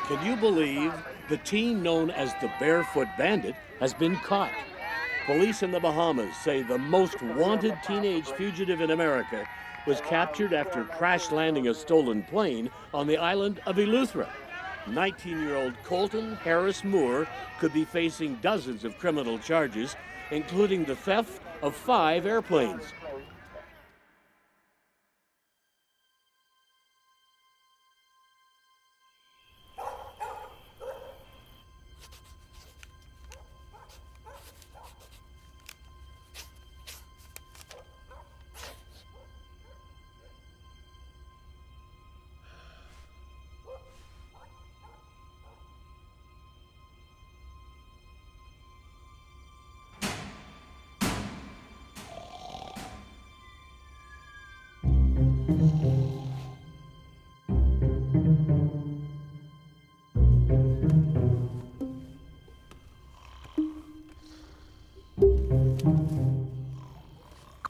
Can you believe the teen known as the Barefoot Bandit has been caught? Police in the Bahamas say the most wanted teenage fugitive in America was captured after crash landing a stolen plane on the island of Eluding. 19-year-old Colton Harris Moore could be facing dozens of criminal charges, including the theft of 5 airplanes.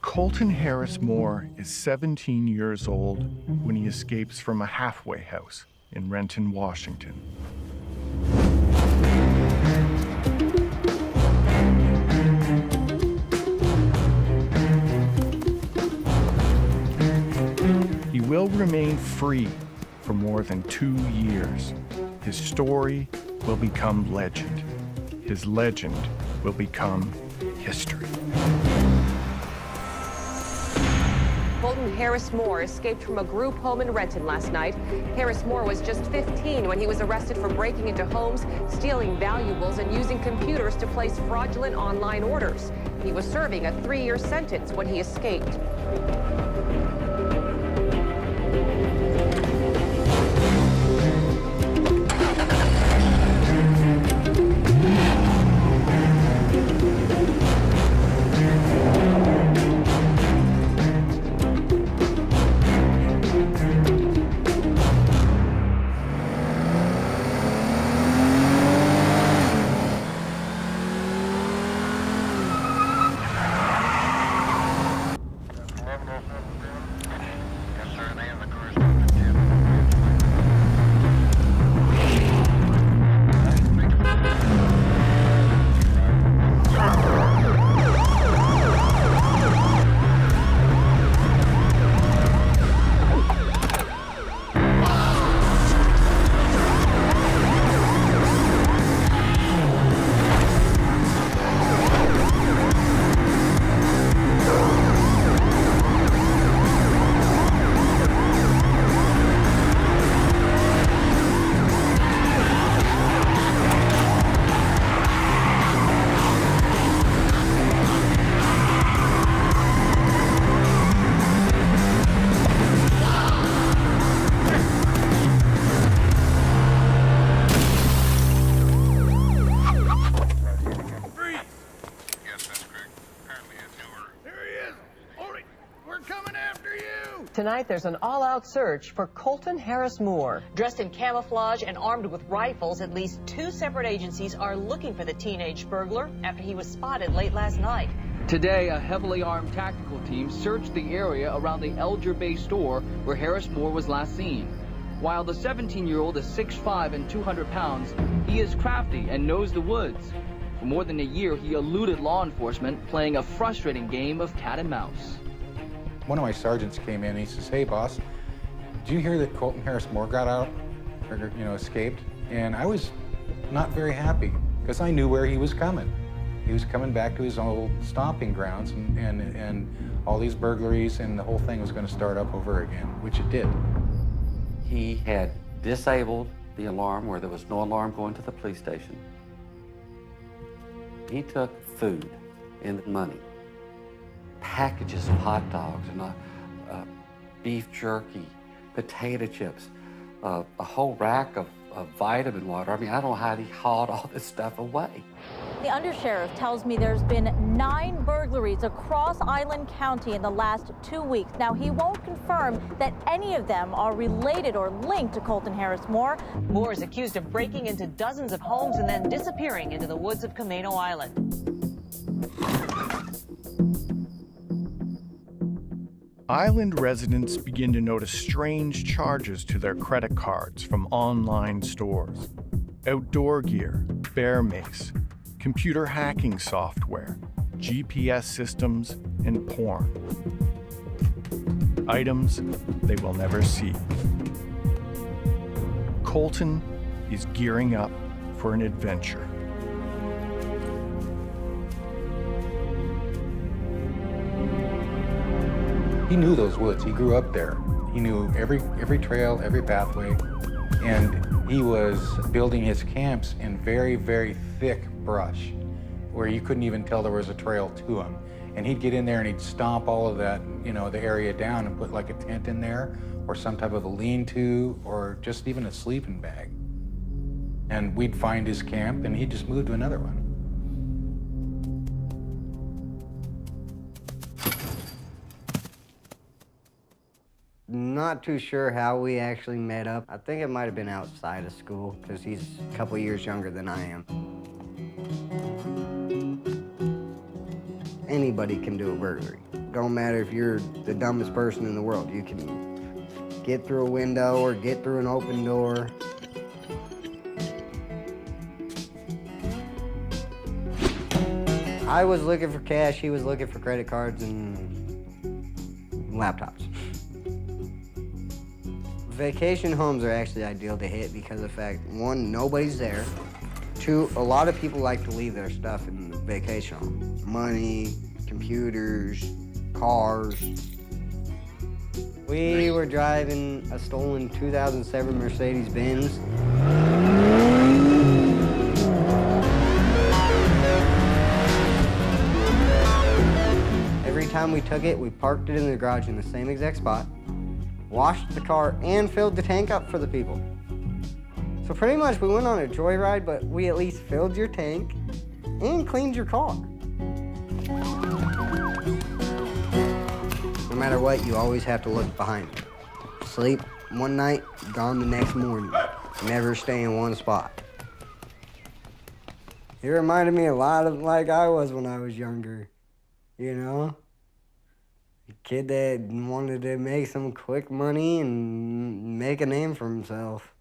Colton Harris Moore is 17 years old when he escapes from a halfway house in Renton, Washington. He will remain free for more than 2 years. His story will become legend. His legend will become history. Colton Harris Moore escaped from a group home in Renton last night. Harris Moore was just 15 when he was arrested for breaking into homes, stealing valuables, and using computers to place fraudulent online orders. He was serving a 3-year sentence when he escaped. Tonight, there's an all-out search for Colton Harris Moore. Dressed in camouflage and armed with rifles, at least 2 separate agencies are looking for the teenage burglar after he was spotted late last night. Today, a heavily armed tactical team searched the area around the Elger Bay store where Harris Moore was last seen. While the 17-year-old is 6'5" and 200 pounds, he is crafty and knows the woods. For more than a year, he eluded law enforcement, playing a frustrating game of cat and mouse. One of my sergeants came in and he says, "Hey, boss, did you hear that Colton Harris Moore got out, or, escaped?" And I was not very happy because I knew where he was coming. He was coming back to his old stomping grounds, and all these burglaries, and the whole thing was going to start up over again, which it did. He had disabled the alarm where there was no alarm going to the police station. He took food and money, packages of hot dogs and beef jerky, potato chips, a whole rack of vitamin water. I mean, I don't know how he hauled all this stuff away. The undersheriff tells me there's been 9 burglaries across Island County in the last 2 weeks. Now, he won't confirm that any of them are related or linked to Colton Harris Moore. Moore is accused of breaking into dozens of homes and then disappearing into the woods of Camano Island. Island residents begin to notice strange charges to their credit cards from online stores. Outdoor gear, bear mace, computer hacking software, GPS systems, and porn. Items they will never see. Colton is gearing up for an adventure. He knew those woods. He grew up there. He knew every trail, every pathway, and he was building his camps in very, very thick brush where you couldn't even tell there was a trail to him. And he'd get in there and he'd stomp all of that, the area down and put like a tent in there or some type of a lean-to or just even a sleeping bag. And we'd find his camp and he'd just move to another one. Not too sure how we actually met up. I think it might have been outside of school because he's a couple years younger than I am. Anybody can do a burglary. Don't matter if you're the dumbest person in the world. You can get through a window or get through an open door. I was looking for cash, he was looking for credit cards and laptops. Vacation homes are actually ideal to hit because of the fact, one, nobody's there. Two, a lot of people like to leave their stuff in the vacation home. Money, computers, cars. We were driving a stolen 2007 Mercedes-Benz. Every time we took it, we parked it in the garage in the same exact spot, washed the car, and filled the tank up for the people. So pretty much we went on a joyride, but we at least filled your tank and cleaned your car. No matter what, you always have to look behind you. Sleep one night, gone the next morning. Never stay in one spot. It reminded me a lot of like I was when I was younger, A kid that wanted to make some quick money and make a name for himself.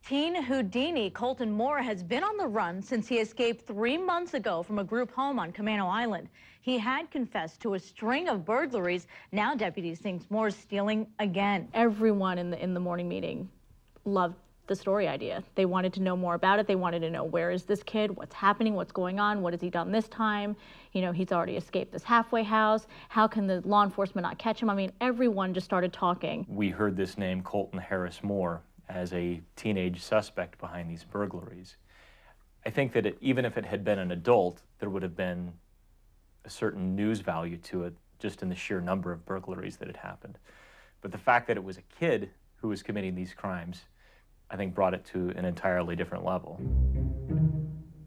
Teen Houdini Colton Moore has been on the run since he escaped 3 months ago from a group home on Camano Island. He had confessed to a string of burglaries. Now deputies think Moore's stealing again. Everyone in the morning meeting loved the story idea. They wanted to know more about it. They wanted to know, where is this kid? What's happening? What's going on? What has he done this time? He's already escaped this halfway house. How can the law enforcement not catch him? I mean, everyone just started talking. We heard this name, Colton Harris Moore, as a teenage suspect behind these burglaries. I think that even if it had been an adult, there would have been a certain news value to it, just in the sheer number of burglaries that had happened. But the fact that it was a kid who was committing these crimes, I think, brought it to an entirely different level.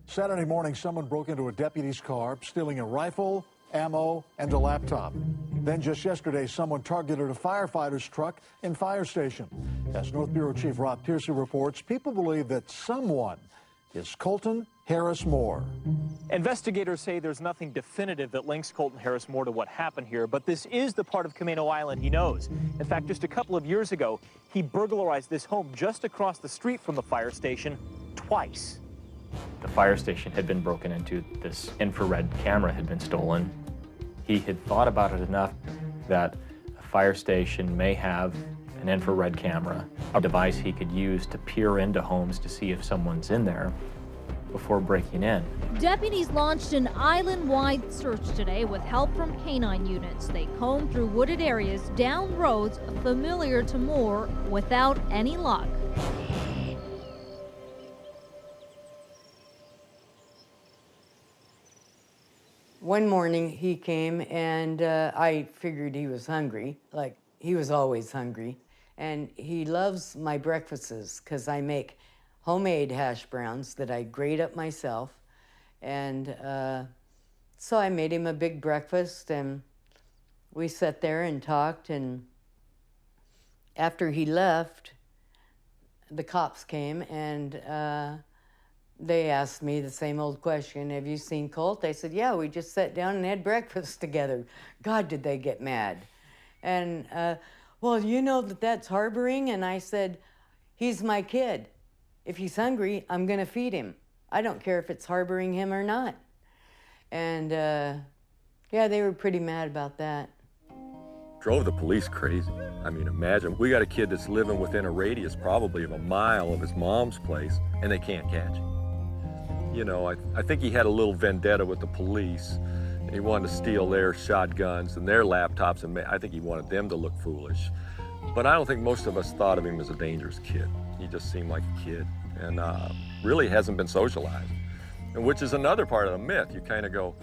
Saturday morning, someone broke into a deputy's car, stealing a rifle, ammo, and a laptop. Then just yesterday, someone targeted a firefighter's truck in Fire Station. As North Bureau Chief Rob Piercy reports, people believe that someone is Colton Harris Moore. Investigators say there's nothing definitive that links Colton Harris Moore to what happened here, but this is the part of Camano Island he knows. In fact, just a couple of years ago, he burglarized this home just across the street from the fire station twice. The fire station had been broken into. This infrared camera had been stolen. He had thought about it enough that a fire station may have an infrared camera, a device he could use to peer into homes to see if someone's in there before breaking in. Deputies launched an island-wide search today with help from canine units. They combed through wooded areas, down roads familiar to Moore, without any luck. One morning he came and I figured he was hungry, like he was always hungry. And he loves my breakfasts because I make homemade hash browns that I grate up myself. And so I made him a big breakfast and we sat there and talked. And after he left, the cops came and they asked me the same old question, have you seen Colt? I said, yeah, we just sat down and had breakfast together. God, did they get mad. And, well, you know that that's harboring? And I said, he's my kid. If he's hungry, I'm gonna feed him. I don't care if it's harboring him or not. And yeah, they were pretty mad about that. Drove the police crazy. I mean, imagine, we got a kid that's living within a radius probably of a mile of his mom's place, and they can't catch him. You know, I think he had a little vendetta with the police. He wanted to steal their shotguns and their laptops, and I think he wanted them to look foolish. But I don't think most of us thought of him as a dangerous kid. He just seemed like a kid, and really hasn't been socialized. And which is another part of the myth. You kind of go,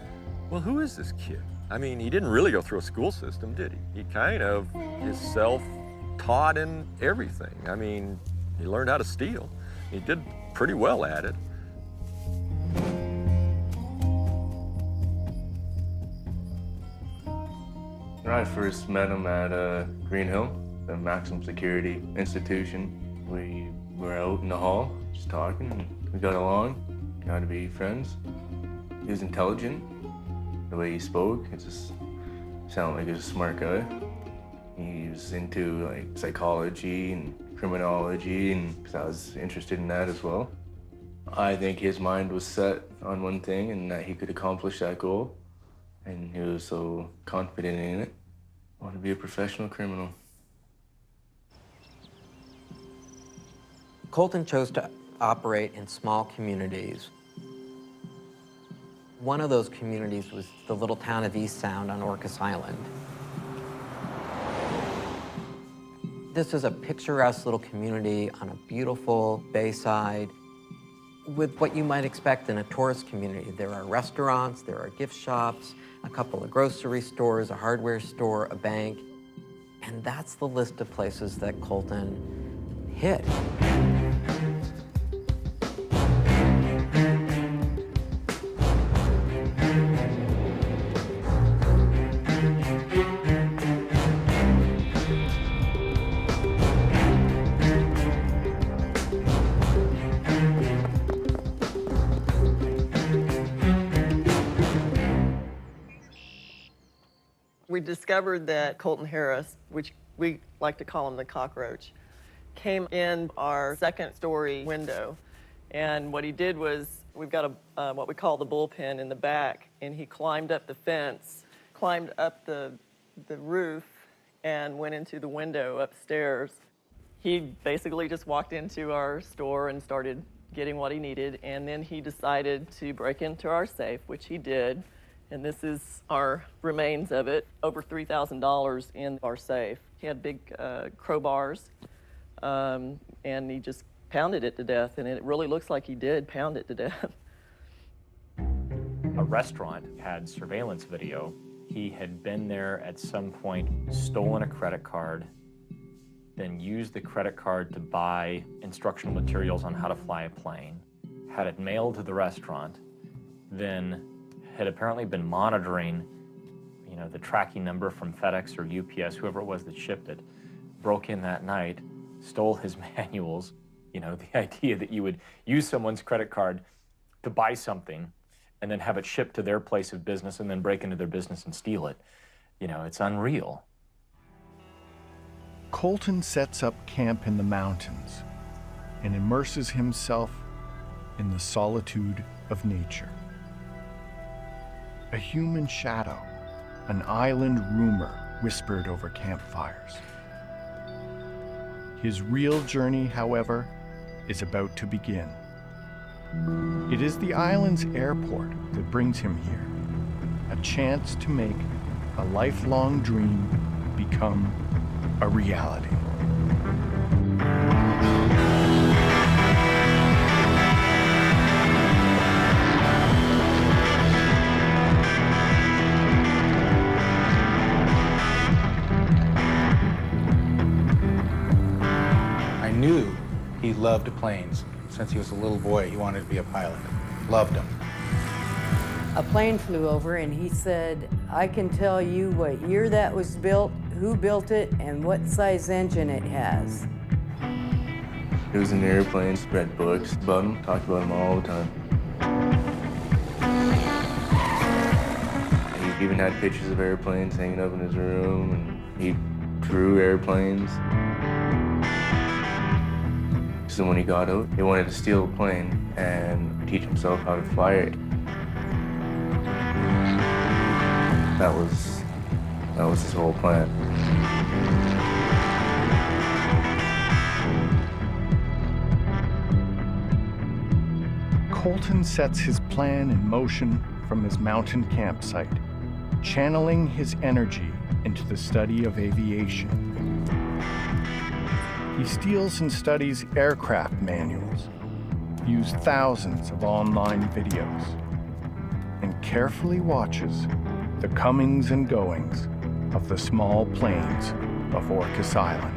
well, who is this kid? I mean, he didn't really go through a school system, did he? He kind of is self-taught in everything. I mean, he learned how to steal. He did pretty well at it. When I first met him at Green Hill, the maximum security institution, we were out in the hall just talking, and we got along, got to be friends. He was intelligent. The way he spoke, it just sounded like he was a smart guy. He was into like psychology and criminology, and I was interested in that as well. I think his mind was set on one thing and that he could accomplish that goal, and he was so confident in it. I wanted to be a professional criminal. Colton chose to operate in small communities. One of those communities was the little town of East Sound on Orcas Island. This is a picturesque little community on a beautiful bayside with what you might expect in a tourist community. There are restaurants, there are gift shops, a couple of grocery stores, a hardware store, a bank. And that's the list of places that Colton hit. We discovered that Colton Harris, which we like to call him the cockroach, came in our second-story window. And what he did was, we've got a what we call the bullpen in the back, and he climbed up the fence, climbed up the roof, and went into the window upstairs. He basically just walked into our store and started getting what he needed, and then he decided to break into our safe, which he did. And this is our remains of it, over $3,000 in our safe. He had big crowbars, and he just pounded it to death, and it really looks like he did pound it to death. A restaurant had surveillance video. He had been there at some point, stolen a credit card, then used the credit card to buy instructional materials on how to fly a plane, had it mailed to the restaurant, then had apparently been monitoring, you know, the tracking number from FedEx or UPS, whoever it was that shipped it, broke in that night, stole his manuals. You know, the idea that you would use someone's credit card to buy something and then have it shipped to their place of business and then break into their business and steal it. You know, it's unreal. Colton sets up camp in the mountains and immerses himself in the solitude of nature. A human shadow, an island rumor whispered over campfires. His real journey, however, is about to begin. It is the island's airport that brings him here, a chance to make a lifelong dream become a reality. I knew he loved planes. Since he was a little boy, he wanted to be a pilot. Loved them. A plane flew over and he said, I can tell you what year that was built, who built it, and what size engine it has. He was in airplanes, read books about him, talked about him all the time. He even had pictures of airplanes hanging up in his room, and he flew airplanes. So when he got out, he wanted to steal a plane and teach himself how to fly it. That was his whole plan. Colton sets his plan in motion from his mountain campsite, channeling his energy into the study of aviation. He steals and studies aircraft manuals, views thousands of online videos, and carefully watches the comings and goings of the small plains of Orcas Island.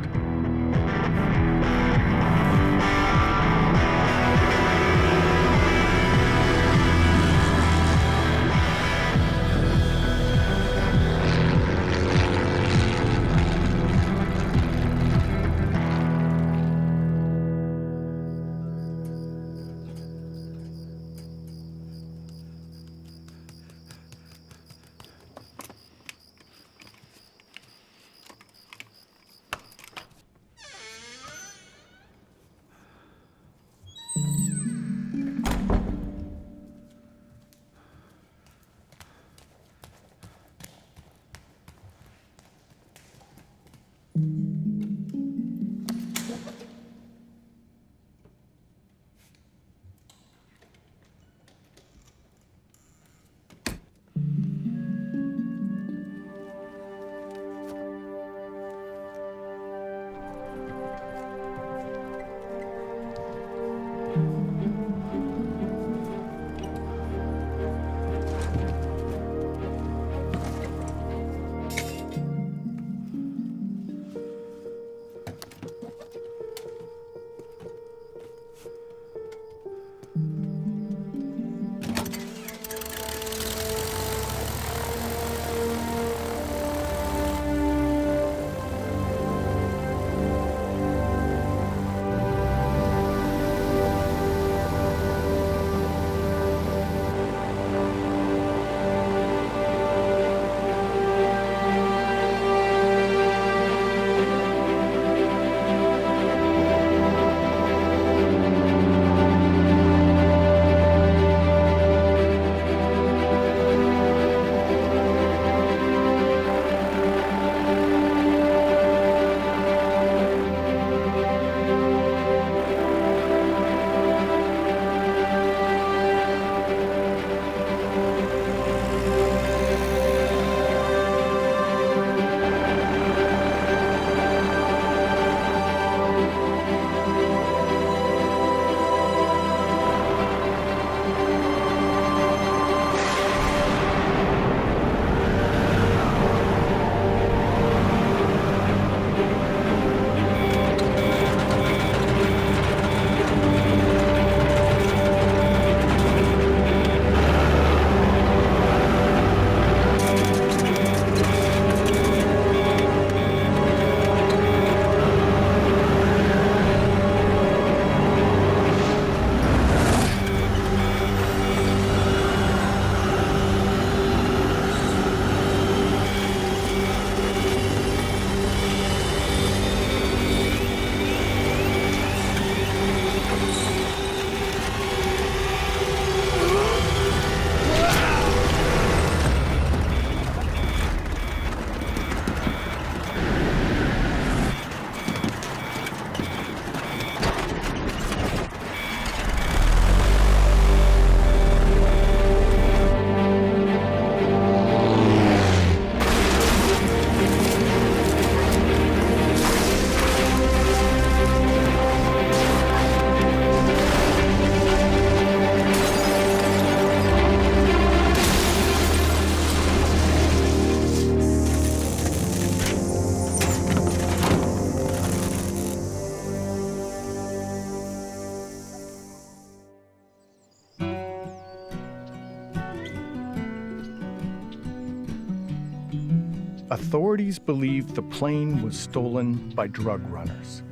Authorities believe the plane was stolen by drug runners.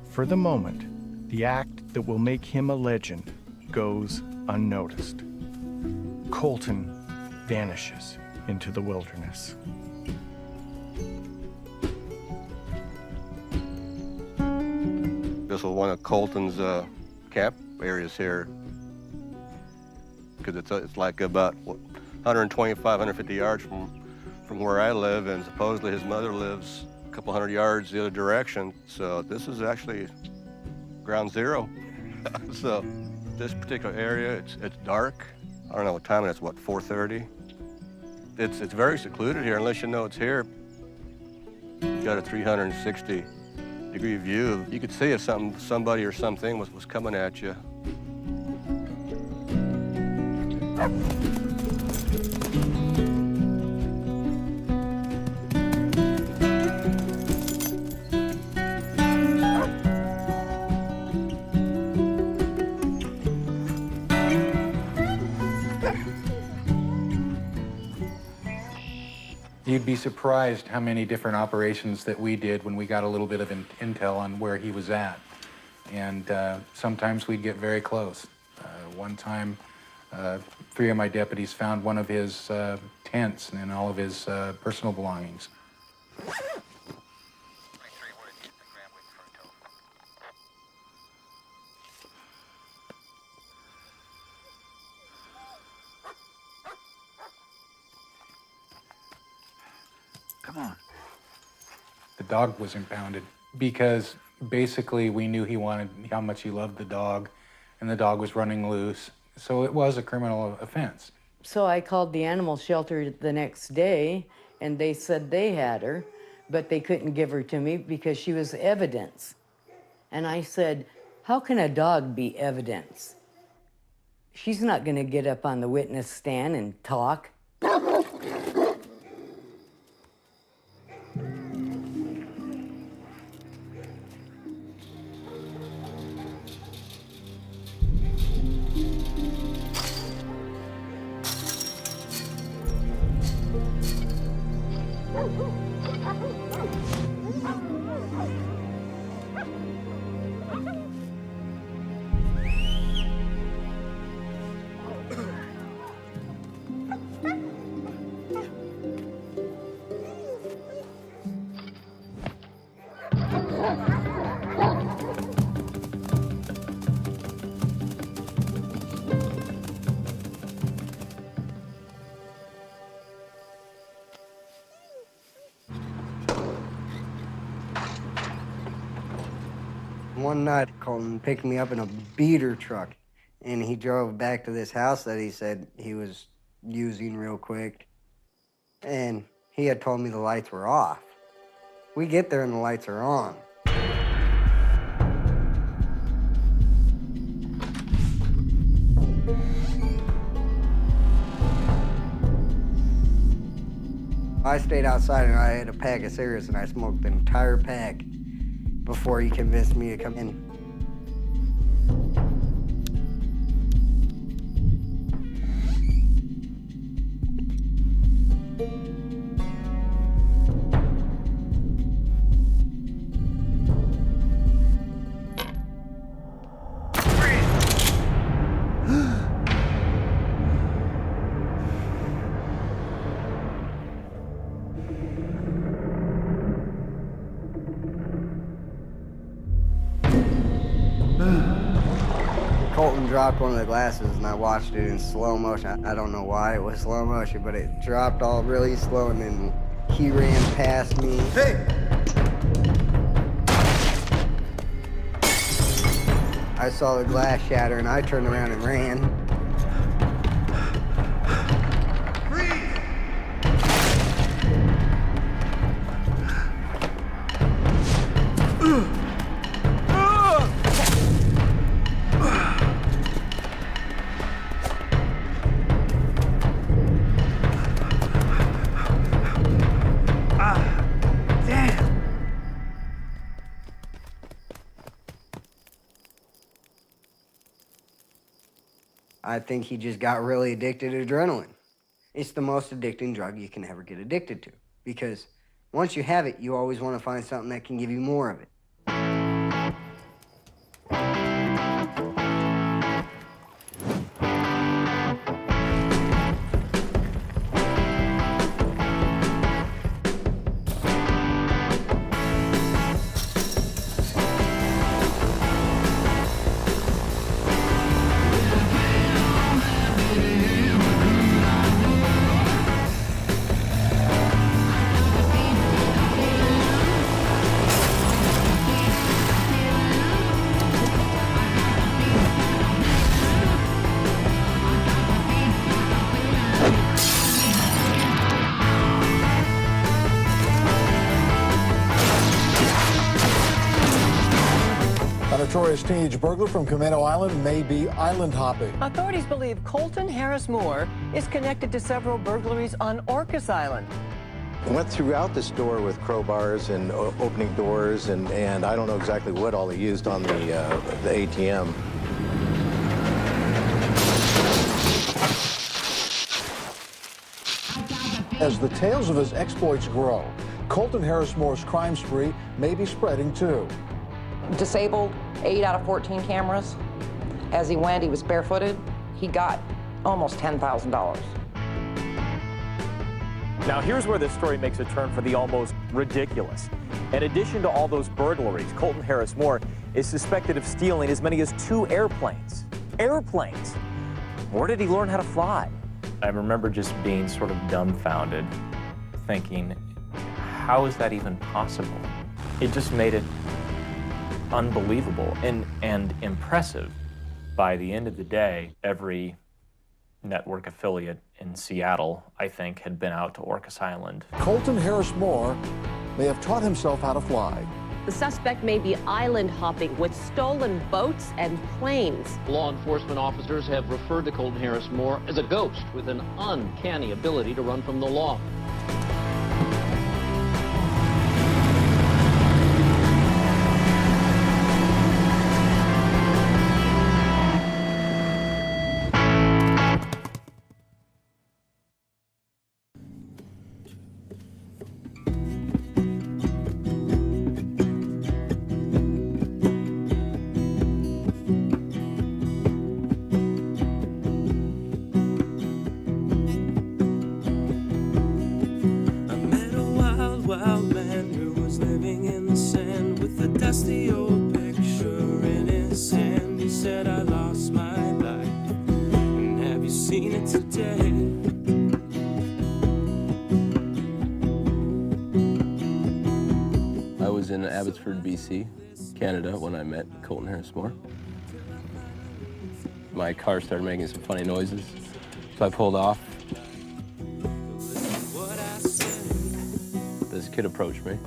For the moment, the act that will make him a legend goes unnoticed. Colton vanishes into the wilderness. This was one of Colton's camp areas here, because it's like about 125, 150 yards from where I live, and supposedly his mother lives a couple hundred yards the other direction. So this is actually ground zero. So this particular area, it's dark. I don't know what time it is, what, 4:30? It's very secluded here, unless you know it's here. You got a 360-degree view. You could see if somebody or something was coming at you. You'd be surprised how many different operations that we did when we got a little bit of intel on where he was at. And sometimes we'd get very close. One time, 3 of my deputies found one of his tents and all of his personal belongings. Come on. The dog was impounded because basically we knew how much he loved the dog, and the dog was running loose. So it was a criminal offense. So I called the animal shelter the next day, and they said they had her, but they couldn't give her to me because she was evidence. And I said, how can a dog be evidence? She's not going to get up on the witness stand and talk. One night, Colton picked me up in a beater truck, and he drove back to this house that he said he was using real quick. And he had told me the lights were off. We get there and the lights are on. I stayed outside and I had a pack of cigarettes and I smoked the entire pack before he convinced me to come in. Colton dropped one of the glasses and I watched it in slow motion. I don't know why it was slow motion, but it dropped all really slow and then he ran past me. Hey! I saw the glass shatter and I turned around and ran. I think he just got really addicted to adrenaline. It's the most addicting drug you can ever get addicted to, because once you have it, you always want to find something that can give you more of it. notorious teenage burglar from Camino Island may be island hopping. Authorities believe Colton Harris Moore is connected to several burglaries on Orcas Island. Went throughout the store with crowbars and opening doors, and I don't know exactly what all he used on the ATM. As the tales of his exploits grow, Colton Harris Moore's crime spree may be spreading too. Disabled 8 out of 14 cameras. As he went, he was barefooted. He got almost $10,000. Now here's where this story makes a turn for the almost ridiculous. In addition to all those burglaries, Colton Harris Moore is suspected of stealing as many as 2 airplanes. Airplanes! Where did he learn how to fly? I remember just being sort of dumbfounded, thinking, how is that even possible? It just made it unbelievable and impressive. By the end of the day, every network affiliate in Seattle, I think, had been out to Orcas Island. Colton Harris Moore may have taught himself how to fly. The suspect may be island hopping with stolen boats and planes. Law enforcement officers have referred to Colton Harris Moore as a ghost with an uncanny ability to run from the law. dusty old picture in his hand. He said, I lost my life, and have you seen it today? I was in Abbotsford, BC, Canada, when I met Colton Harris Moore. My car started making some funny noises, so I pulled off. This kid approached me,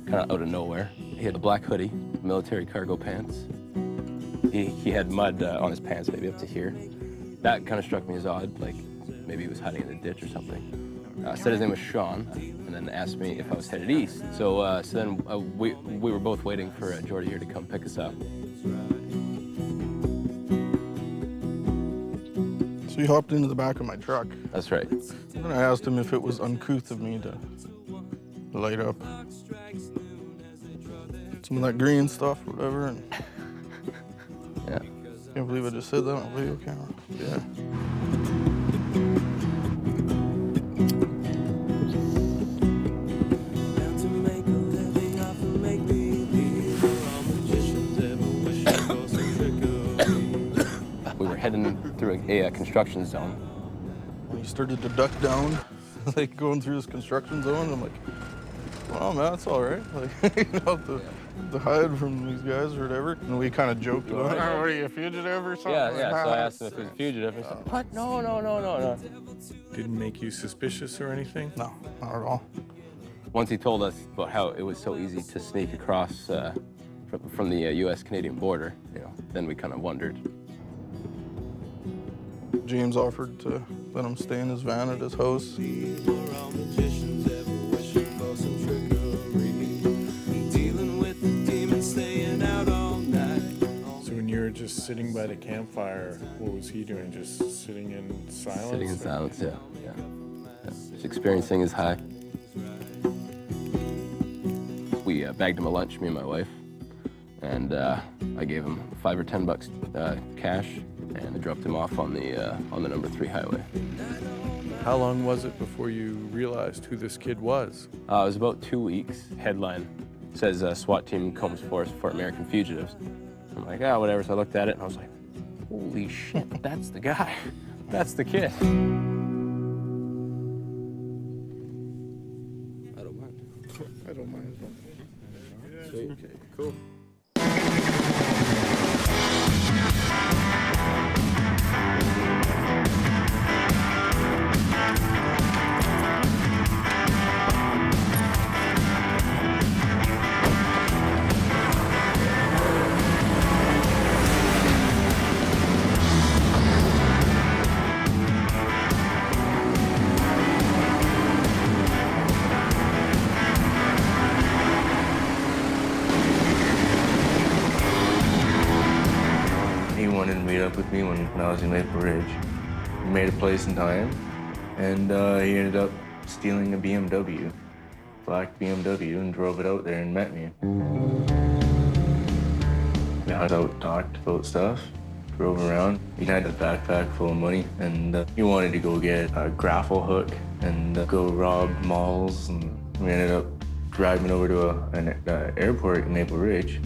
kind of out of nowhere. He had a black hoodie, military cargo pants. He had mud on his pants, maybe up to here. That kind of struck me as odd, like maybe he was hiding in a ditch or something. Said his name was Sean, and then asked me if I was headed east. So then we were both waiting for Jordy here to come pick us up. So he hopped into the back of my truck. That's right. And I asked him if it was uncouth of me to light up some of that green stuff or whatever. And yeah. Can't believe I just said that on video camera. Yeah. We were heading through a construction zone. When he started to duck down, like going through this construction zone, I'm like, well, man, it's all right. Like, you know, to hide from these guys or whatever. And we kind of joked about, oh, are you a fugitive or something? Yeah, yeah. So I asked him if he was a fugitive. He said, what? No. Didn't make you suspicious or anything? No, not at all. Once he told us about how it was so easy to sneak across from the U.S.-Canadian border, you know, then we kind of wondered. James offered to let him stay in his van at his house. So when you were just sitting by the campfire, what was he doing? Just sitting in silence? Sitting in silence, yeah. Just experiencing his high. We bagged him a lunch, me and my wife, and I gave him $5 or $10 cash, and I dropped him off on the number 3 highway. How long was it before you realized who this kid was? It was about 2 weeks. Headline says SWAT team combs force for American fugitives. I'm like, ah, whatever. So I looked at it and I was like, holy shit, that's the guy. That's the kid. I don't mind. Sweet. Okay, cool. meet up with me when I was in Maple Ridge. We made a place in time, and he ended up stealing a BMW, black BMW, and drove it out there and met me. We hung out, talked about stuff, drove around. He had a backpack full of money, and he wanted to go get a grapple hook and go rob malls, and we ended up driving over to an airport in Maple Ridge.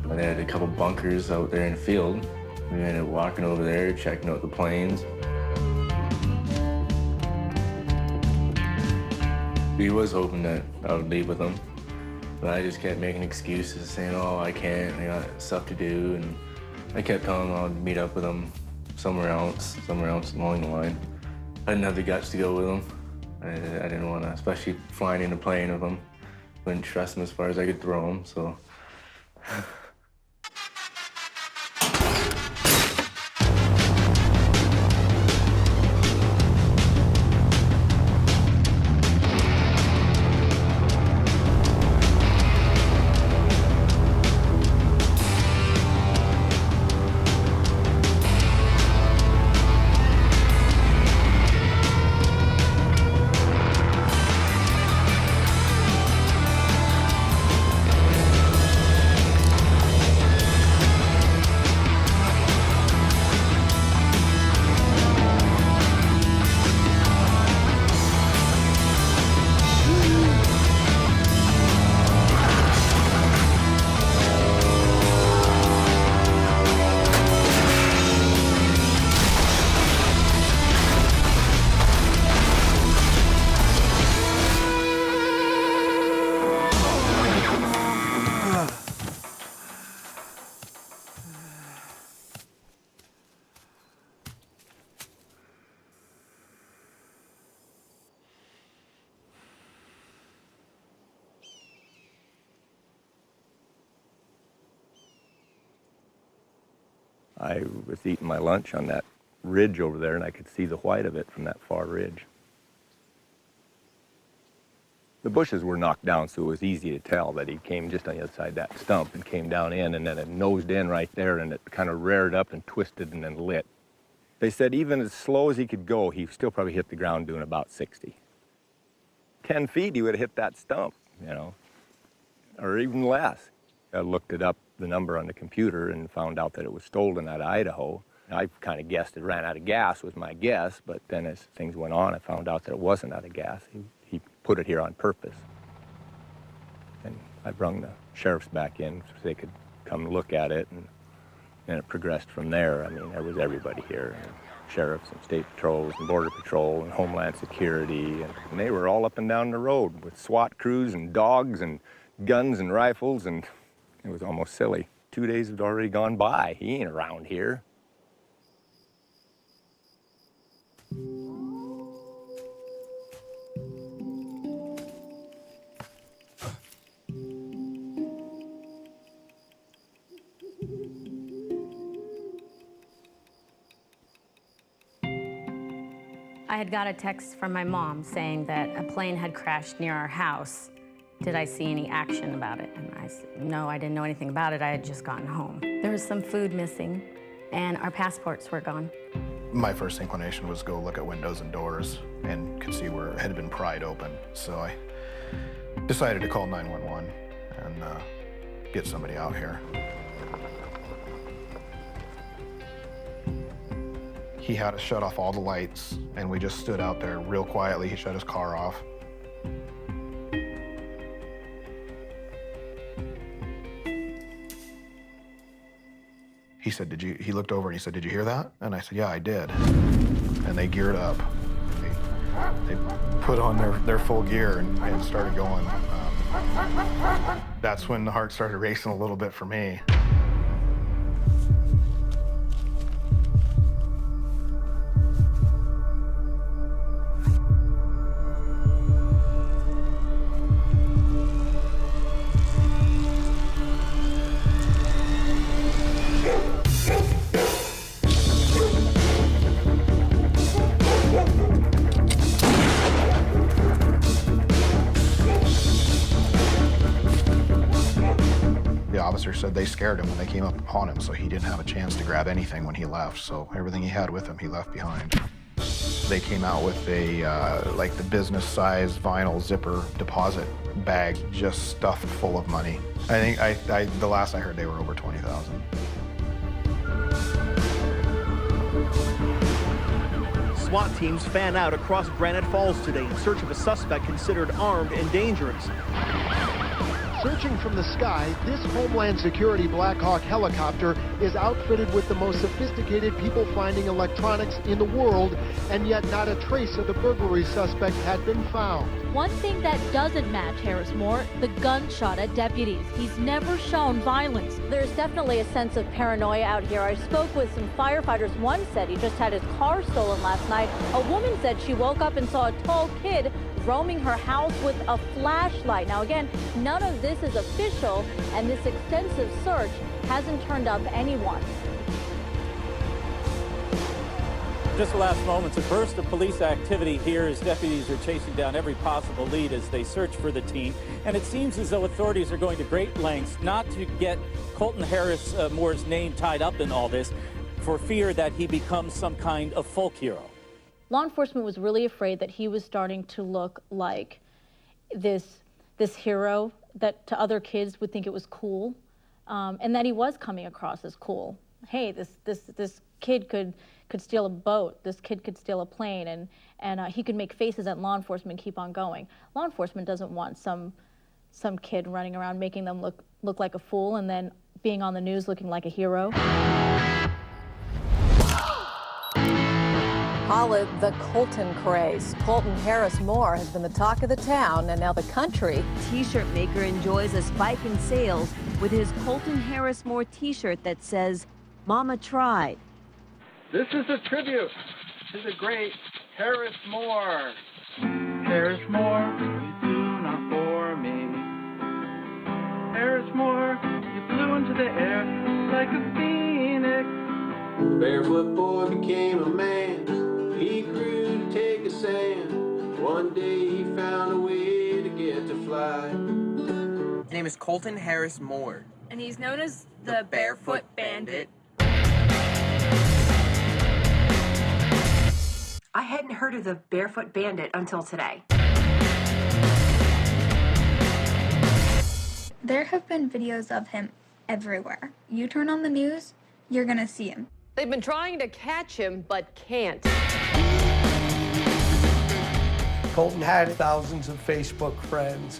They had a couple bunkers out there in the field. We ended up walking over there, checking out the planes. He was hoping that I would leave with him, but I just kept making excuses, saying, oh, I can't, I got stuff to do, and I kept telling him I'd meet up with him somewhere else along the line. I didn't have the guts to go with him. I didn't want to, especially flying in a plane with him. Wouldn't trust him as far as I could throw him, so. I was eating my lunch on that ridge over there, and I could see the white of it from that far ridge. The bushes were knocked down, so it was easy to tell that he came just on the other side of that stump and came down in, and then it nosed in right there, and it kind of reared up and twisted and then lit. They said even as slow as he could go, he still probably hit the ground doing about 60. 10 feet, he would have hit that stump, you know, or even less. I looked it up, the number on the computer, and found out that it was stolen out of Idaho. I kind of guessed it ran out of gas was my guess, but then as things went on, I found out that it wasn't out of gas. He put it here on purpose. And I brung the sheriffs back in so they could come look at it, and then it progressed from there. I mean, there was everybody here, sheriffs and state patrols and border patrol and Homeland Security, and they were all up and down the road with SWAT crews and dogs and guns and rifles, and it was almost silly. 2 days had already gone by. He ain't around here. I had got a text from my mom saying that a plane had crashed near our house. Did I see any action about it? And I said, no, I didn't know anything about it. I had just gotten home. There was some food missing, and our passports were gone. My first inclination was go look at windows and doors and could see where it had been pried open. So I decided to call 911 and get somebody out here. He had to shut off all the lights, and we just stood out there real quietly. He shut his car off. He said, he looked over and he said, did you hear that? And I said, yeah, I did. And they geared up. They put on their full gear and started going. That's when the heart started racing a little bit for me. officer said they scared him when they came up upon him, so he didn't have a chance to grab anything when he left. So everything he had with him, he left behind. They came out with a, like the business-size vinyl zipper deposit bag just stuffed full of money. I think the last I heard they were over 20,000. SWAT teams fan out across Granite Falls today in search of a suspect considered armed and dangerous. Searching from the sky, this Homeland Security Black Hawk helicopter is outfitted with the most sophisticated people-finding electronics in the world, and yet not a trace of the burglary suspect had been found. One thing that doesn't match Harris Moore, the gunshot at deputies. He's never shown violence. There's definitely a sense of paranoia out here. I spoke with some firefighters. One said he just had his car stolen last night. A woman said she woke up and saw a tall kid roaming her house with a flashlight. Now again, none of this is official, and this extensive search hasn't turned up anyone. Just the last moments, a burst of police activity here as deputies are chasing down every possible lead as they search for the teen. And it seems as though authorities are going to great lengths not to get Colton Harris Moore's name tied up in all this for fear that he becomes some kind of folk hero. Law enforcement was really afraid that he was starting to look like this hero that to other kids would think it was cool, and that he was coming across as cool. Hey, this kid could steal a boat. This kid could steal a plane, and he could make faces at law enforcement and keep on going. Law enforcement doesn't want some kid running around making them look like a fool and then being on the news looking like a hero. Call it the Colton craze. Colton Harris Moore has been the talk of the town and now the country. T-shirt maker enjoys a spike in sales with his Colton Harris Moore T-shirt that says, "Mama tried." This is a tribute to the great Harris Moore. Harris Moore, you flew not for me. Harris Moore, you flew into the air like a phoenix. The barefoot boy became a man. He grew to take a stand. One day he found a way to get to fly. His name is Colton Harris Moore. And he's known as the Barefoot Bandit. I hadn't heard of the Barefoot Bandit until today. There have been videos of him everywhere. You turn on the news, you're gonna see him. They've been trying to catch him, but can't. Colton had thousands of Facebook friends.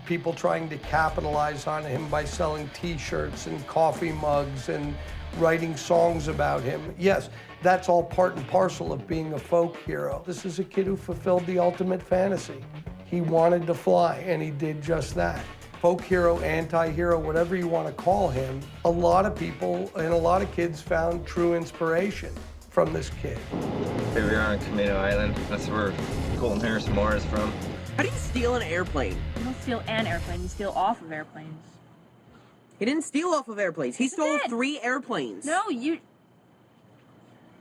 People trying to capitalize on him by selling T-shirts and coffee mugs and writing songs about him. Yes, that's all part and parcel of being a folk hero. This is a kid who fulfilled the ultimate fantasy. He wanted to fly, and he did just that. Folk hero, anti-hero, whatever you want to call him, a lot of people and a lot of kids found true inspiration from this kid. Here we are on Camino Island. That's where Colton Harris Moore is from. How do you steal an airplane? You don't steal an airplane, you steal off of airplanes. He didn't steal off of airplanes. He stole 3 airplanes. No, you...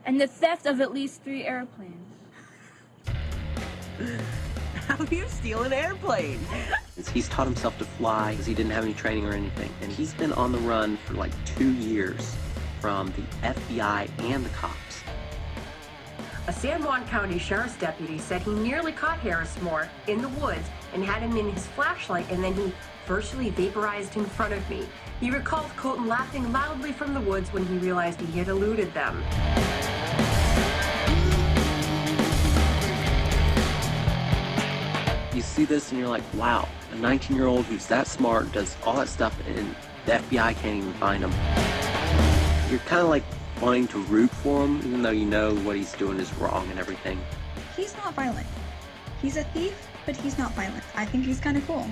And the theft of at least 3 airplanes. How do you steal an airplane? He's taught himself to fly because he didn't have any training or anything. And he's been on the run for like 2 years from the FBI and the cops. A San Juan County Sheriff's deputy said he nearly caught Harris Moore in the woods and had him in his flashlight, and then he virtually vaporized in front of me. He recalls Colton laughing loudly from the woods when he realized he had eluded them. You see this and you're like, wow, a 19-year-old who's that smart does all that stuff and the FBI can't even find him. You're kind of like wanting to root for him, even though you know what he's doing is wrong and everything. He's not violent. He's a thief, but he's not violent. I think he's kind of cool.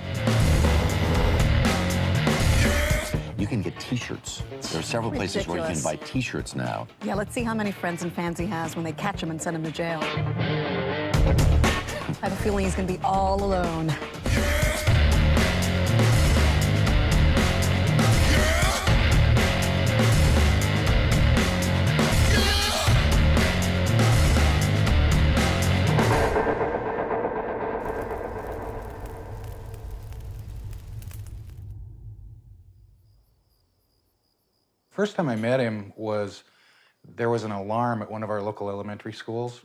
You can get T-shirts. There are several places where you can buy T-shirts now. Yeah, let's see how many friends and fans he has when they catch him and send him to jail. I have a feeling he's going to be all alone. First time I met him was, there was an alarm at one of our local elementary schools,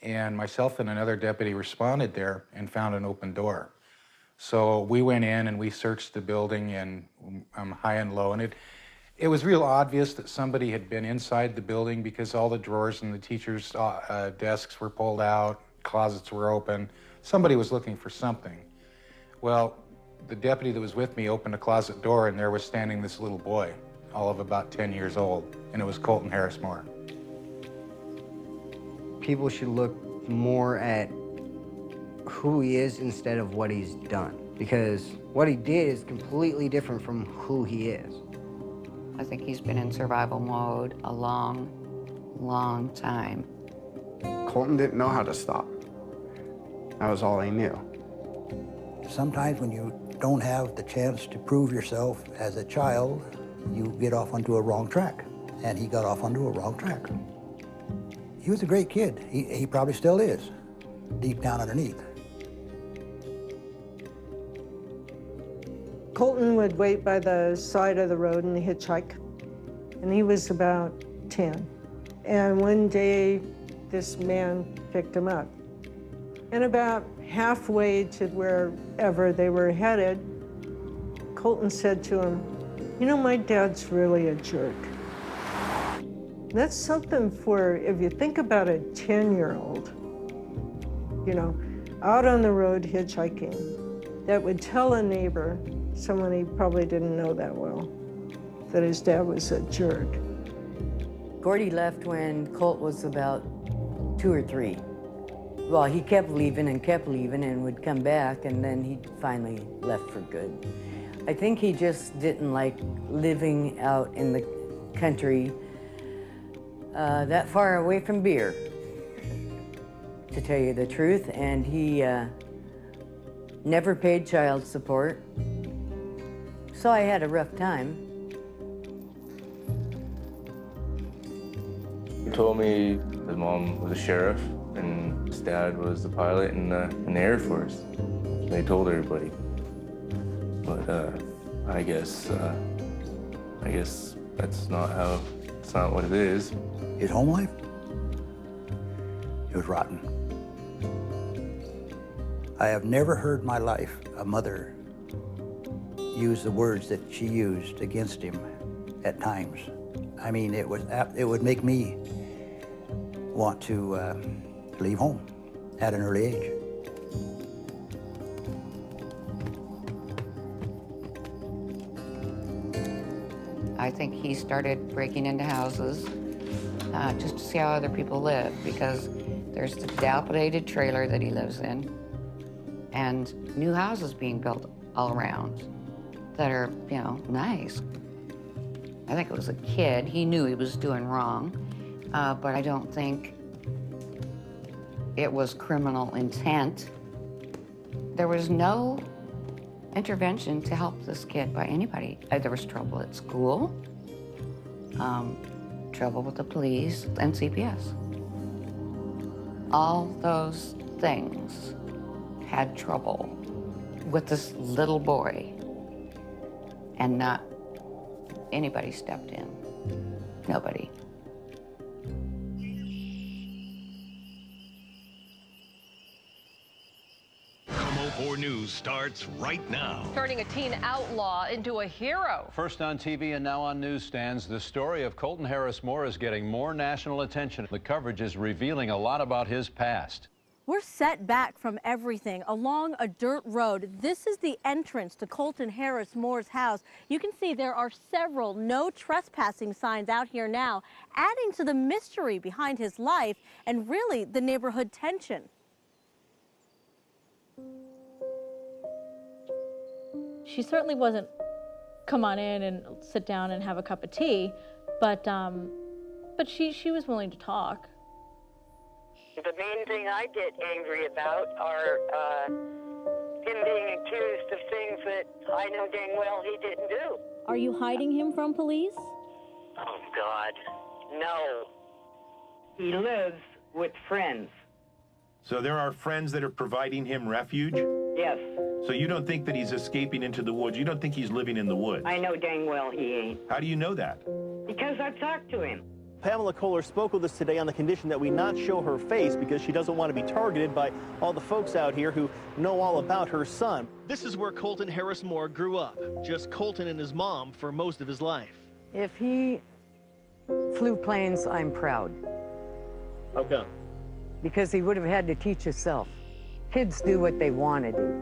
and myself and another deputy responded there and found an open door. So we went in and we searched the building and high and low, and it was real obvious that somebody had been inside the building because all the drawers in the teachers' desks were pulled out, closets were open. Somebody was looking for something. Well, the deputy that was with me opened a closet door, and there was standing this little boy, all of about 10 years old, and it was Colton Harris Moore. People should look more at who he is instead of what he's done, because what he did is completely different from who he is. I think he's been in survival mode a long, long time. Colton didn't know how to stop. That was all he knew. Sometimes when you don't have the chance to prove yourself as a child, you get off onto a wrong track. And he got off onto a wrong track. He was a great kid. He probably still is, deep down underneath. Colton would wait by the side of the road and hitchhike, and he was about 10. And one day, this man picked him up. And about halfway to wherever they were headed, Colton said to him, "You know, my dad's really a jerk." That's something for, if you think about a 10-year-old, you know, out on the road hitchhiking, that would tell a neighbor, someone he probably didn't know that well, that his dad was a jerk. Gordy left when Colt was about 2 or 3. Well, he kept leaving and would come back, and then he finally left for good. I think he just didn't like living out in the country that far away from beer, to tell you the truth, and he never paid child support. So I had a rough time. He told me his mom was a sheriff and his dad was the pilot in the Air Force. They told everybody. But I guess that's not what it is. His home life? It was rotten. I have never heard in my life a mother use the words that she used against him at times. I mean, it would make me want to leave home at an early age. I think he started breaking into houses just to see how other people live, because there's the dilapidated trailer that he lives in and new houses being built all around that are, you know, nice. I think it was a kid. He knew he was doing wrong, but I don't think it was criminal intent. There was no intervention to help this kid by anybody. There was trouble at school, trouble with the police and CPS. All those things had trouble with this little boy, and not anybody stepped in. Nobody. Como 4 News starts right now. Turning a teen outlaw into a hero. First on TV and now on newsstands, the story of Colton Harris Moore is getting more national attention. The coverage is revealing a lot about his past. We're set back from everything along a dirt road. This is the entrance to Colton Harris Moore's house. You can see there are several no trespassing signs out here now, adding to the mystery behind his life and really the neighborhood tension. She certainly wasn't come on in and sit down and have a cup of tea, but she was willing to talk. The main thing I get angry about are him being accused of things that I know dang well he didn't do. Are you hiding him from police? Oh, God, no. He lives with friends. So there are friends that are providing him refuge? Yes. So you don't think that he's escaping into the woods? You don't think he's living in the woods? I know dang well he ain't. How do you know that? Because I've talked to him. Pamela Kohler spoke with us today on the condition that we not show her face because she doesn't want to be targeted by all the folks out here who know all about her son. This is where Colton Harris Moore grew up, just Colton and his mom for most of his life. If he flew planes, I'm proud. How come? Because he would have had to teach himself. Kids do what they want to do.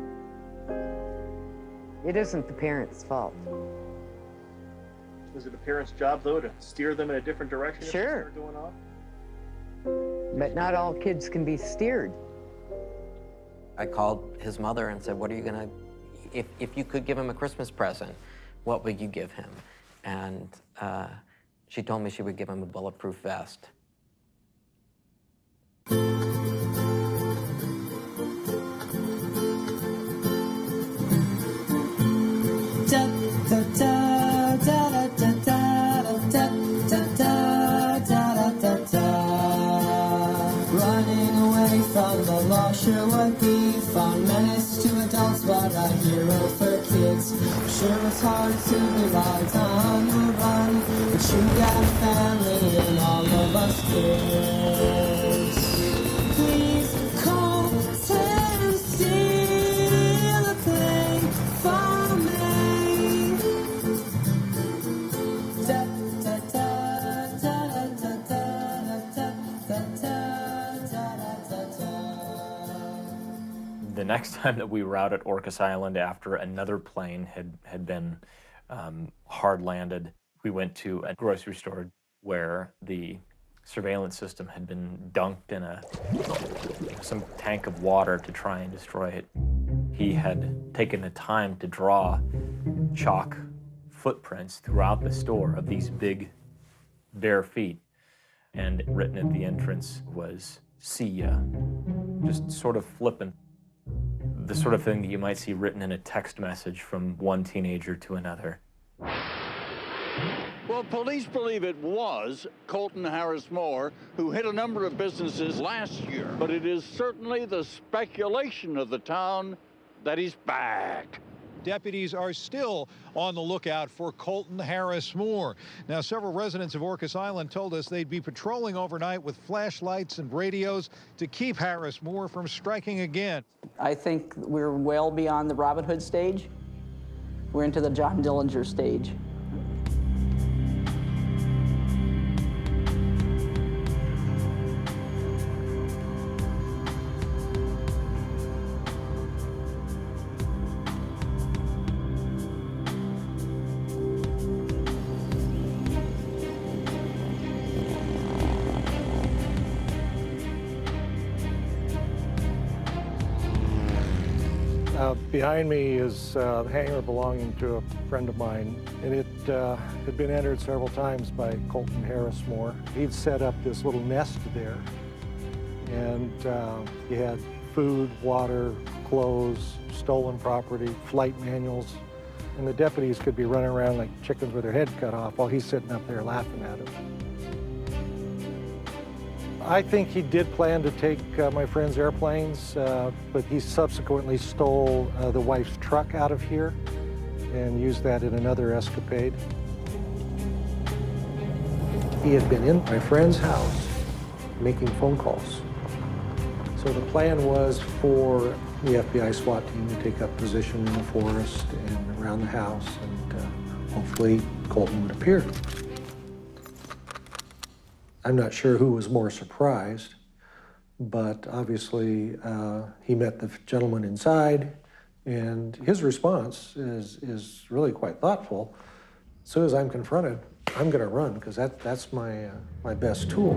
It isn't the parents' fault. Is it a parent's job, though, to steer them in a different direction if they Sure. start going off? But not all kids can be steered. I called his mother and said, what are you gonna, if you could give him a Christmas present, what would you give him? And she told me she would give him a bulletproof vest. Running away from the law sure would be fun. Menace to adults, but a hero for kids. Sure it's hard to be right on the run, but you got a family and all of us kids. Please call Tennessee to play for me. Da, da, da, da, da, da, da, da, da, da. The next time that we were out at Orcas Island after another plane had been hard landed, we went to a grocery store where the surveillance system had been dunked in some tank of water to try and destroy it. He had taken the time to draw chalk footprints throughout the store of these big bare feet, and written at the entrance was "See ya," just sort of flippant. The sort of thing that you might see written in a text message from one teenager to another. Well, police believe it was Colton Harris Moore who hit a number of businesses last year, but it is certainly the speculation of the town that he's back. Deputies are still on the lookout for Colton Harris Moore. Now, several residents of Orcas Island told us they'd be patrolling overnight with flashlights and radios to keep Harris Moore from striking again. I think we're well beyond the Robin Hood stage. We're into the John Dillinger stage. Behind me is a hangar belonging to a friend of mine, and it had been entered several times by Colton Harris Moore. He'd set up this little nest there, and he had food, water, clothes, stolen property, flight manuals, and the deputies could be running around like chickens with their head cut off while he's sitting up there laughing at them. I think he did plan to take my friend's airplanes, but he subsequently stole the wife's truck out of here and used that in another escapade. He had been in my friend's house making phone calls. So the plan was for the FBI SWAT team to take up position in the forest and around the house, and hopefully Colton would appear. I'm not sure who was more surprised, but obviously he met the gentleman inside, and his response is really quite thoughtful. As soon as I'm confronted, I'm going to run, because that's my best tool.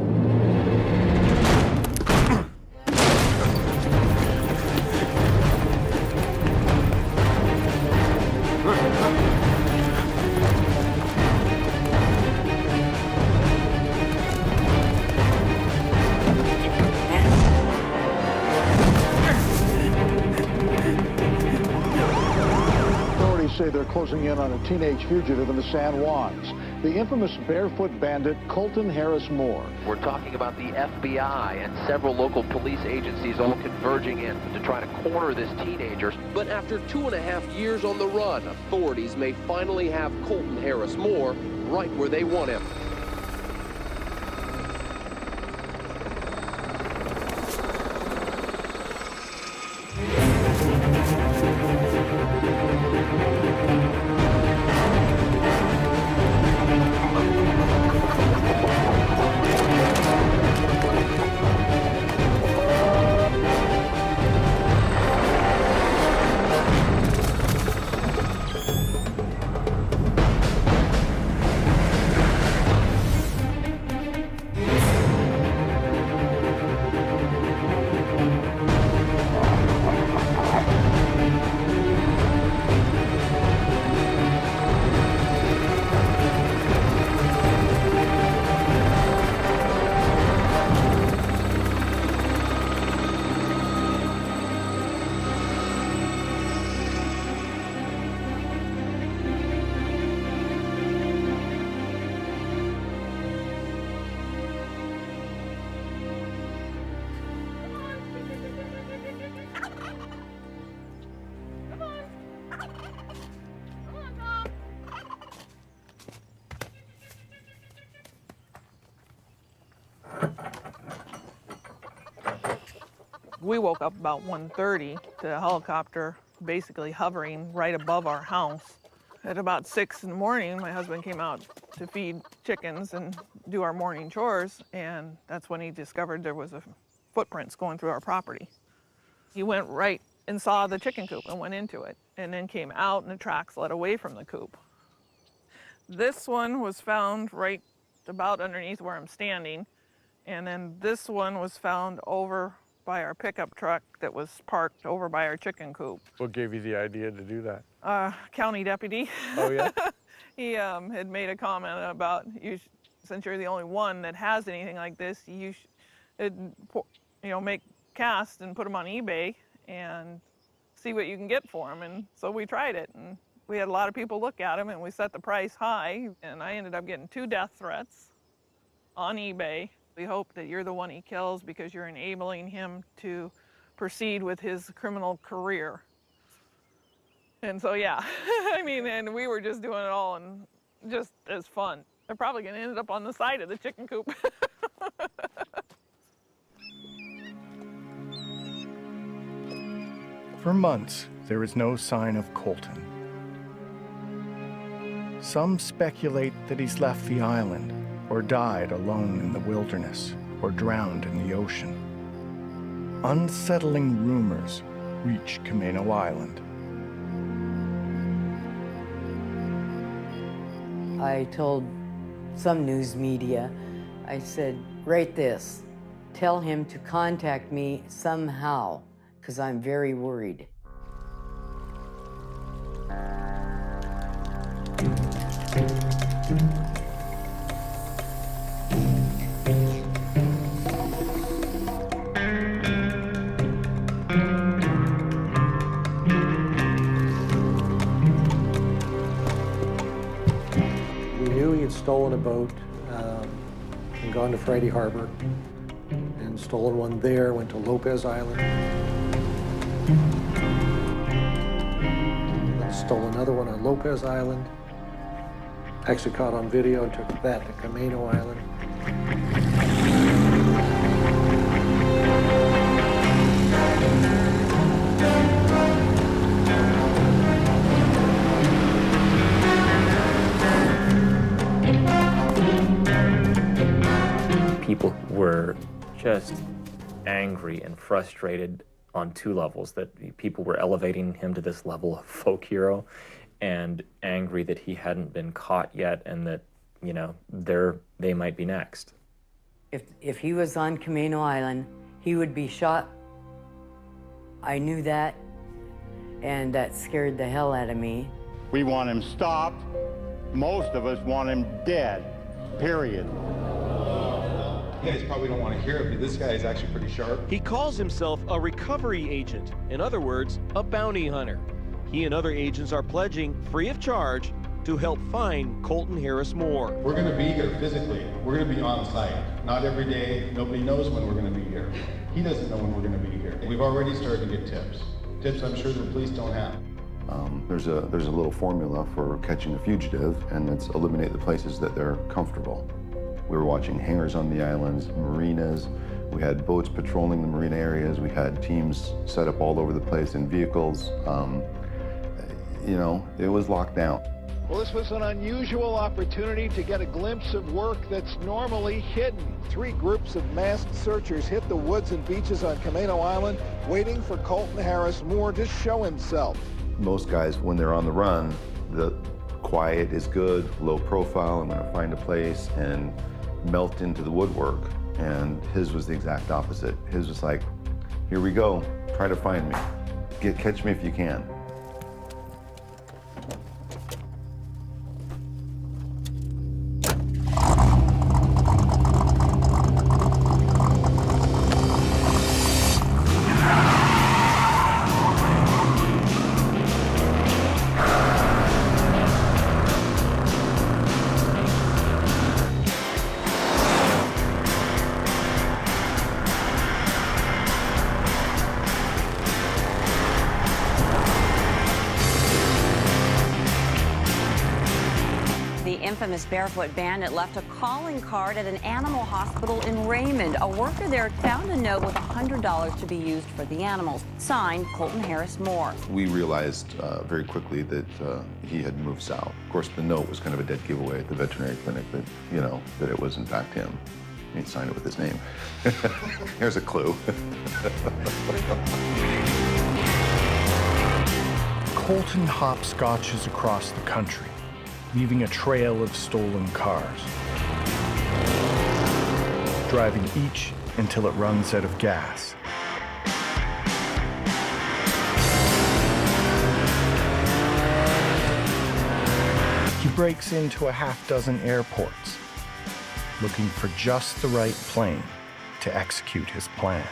Say they're closing in on a teenage fugitive in the San Juans, the infamous Barefoot Bandit Colton Harris Moore. We're talking about the FBI and several local police agencies all converging in to try to corner this teenager. But after 2.5 years on the run, authorities may finally have Colton Harris Moore right where they want him. We woke up about 1:30 to a helicopter basically hovering right above our house. At about 6 in the morning, my husband came out to feed chickens and do our morning chores, and that's when he discovered there was footprints going through our property. He went right and saw the chicken coop and went into it, and then came out and the tracks led away from the coop. This one was found right about underneath where I'm standing, and then this one was found over by our pickup truck that was parked over by our chicken coop. What gave you the idea to do that? County deputy. Oh, yeah? He had made a comment about, since you're the only one that has anything like this, you should, make casts and put them on eBay and see what you can get for them. And so we tried it, and we had a lot of people look at them, and we set the price high, and I ended up getting 2 death threats on eBay. We hope that you're the one he kills because you're enabling him to proceed with his criminal career. And so, yeah, I mean, and we were just doing it all and just as fun. They're probably gonna end up on the side of the chicken coop. For months, there is no sign of Colton. Some speculate that he's left the island, or died alone in the wilderness, or drowned in the ocean. Unsettling rumors reach Camino Island. I told some news media, I said, write this. Tell him to contact me somehow, because I'm very worried. Stolen a boat and gone to Friday Harbor and stolen one there, went to Lopez Island. Then stole another one on Lopez Island. Actually caught on video and took that to Camino Island. People were just angry and frustrated on 2 levels, that people were elevating him to this level of folk hero, and angry that he hadn't been caught yet and that, they might be next. If he was on Camino Island, he would be shot. I knew that, and that scared the hell out of me. We want him stopped. Most of us want him dead, period. You guys probably don't want to hear it, but this guy is actually pretty sharp. He calls himself a recovery agent. In other words, a bounty hunter. He and other agents are pledging, free of charge, to help find Colton Harris Moore. We're going to be here physically. We're going to be on site. Not every day. Nobody knows when we're going to be here. He doesn't know when we're going to be here. We've already started to get tips. Tips I'm sure the police don't have. There's a little formula for catching a fugitive, and it's eliminate the places that they're comfortable. We were watching hangars on the islands, marinas. We had boats patrolling the marina areas. We had teams set up all over the place in vehicles. You know, it was locked down. Well, this was an unusual opportunity to get a glimpse of work that's normally hidden. 3 groups of masked searchers hit the woods and beaches on Camino Island, waiting for Colton Harris Moore to show himself. Most guys, when they're on the run, the quiet is good, low profile. I'm going to find a place and melt into the woodwork. And his was the exact opposite. His was like, here we go, try to find me. Catch me if you can. Infamous Barefoot Bandit left a calling card at an animal hospital in Raymond. A worker there found a note with $100 to be used for the animals. Signed, Colton Harris Moore. We realized very quickly that he had moved south. Of course, the note was kind of a dead giveaway at the veterinary clinic that, you know, that it was in fact him. He'd signed it with his name. Here's a clue. Colton hopscotches across the country, leaving a trail of stolen cars, driving each until it runs out of gas. He breaks into a half-dozen airports, looking for just the right plane to execute his plan.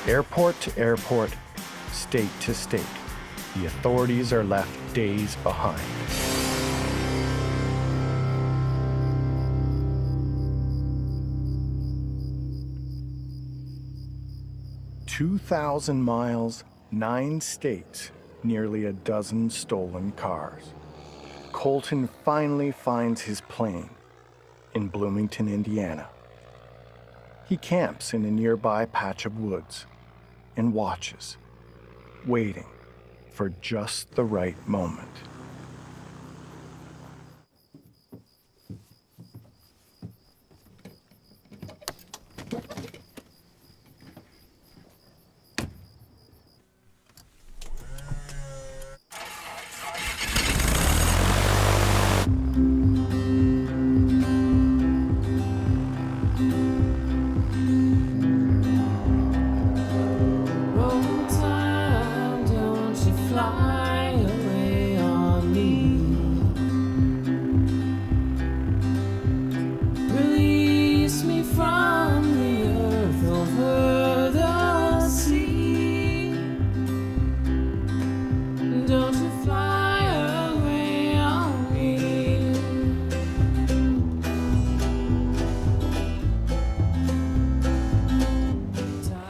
Airport to airport, state to state, the authorities are left days behind. "2,000 miles, 9 states, nearly a dozen stolen cars." Colton finally finds his plane in Bloomington, Indiana. He camps in a nearby patch of woods and watches, waiting for just the right moment.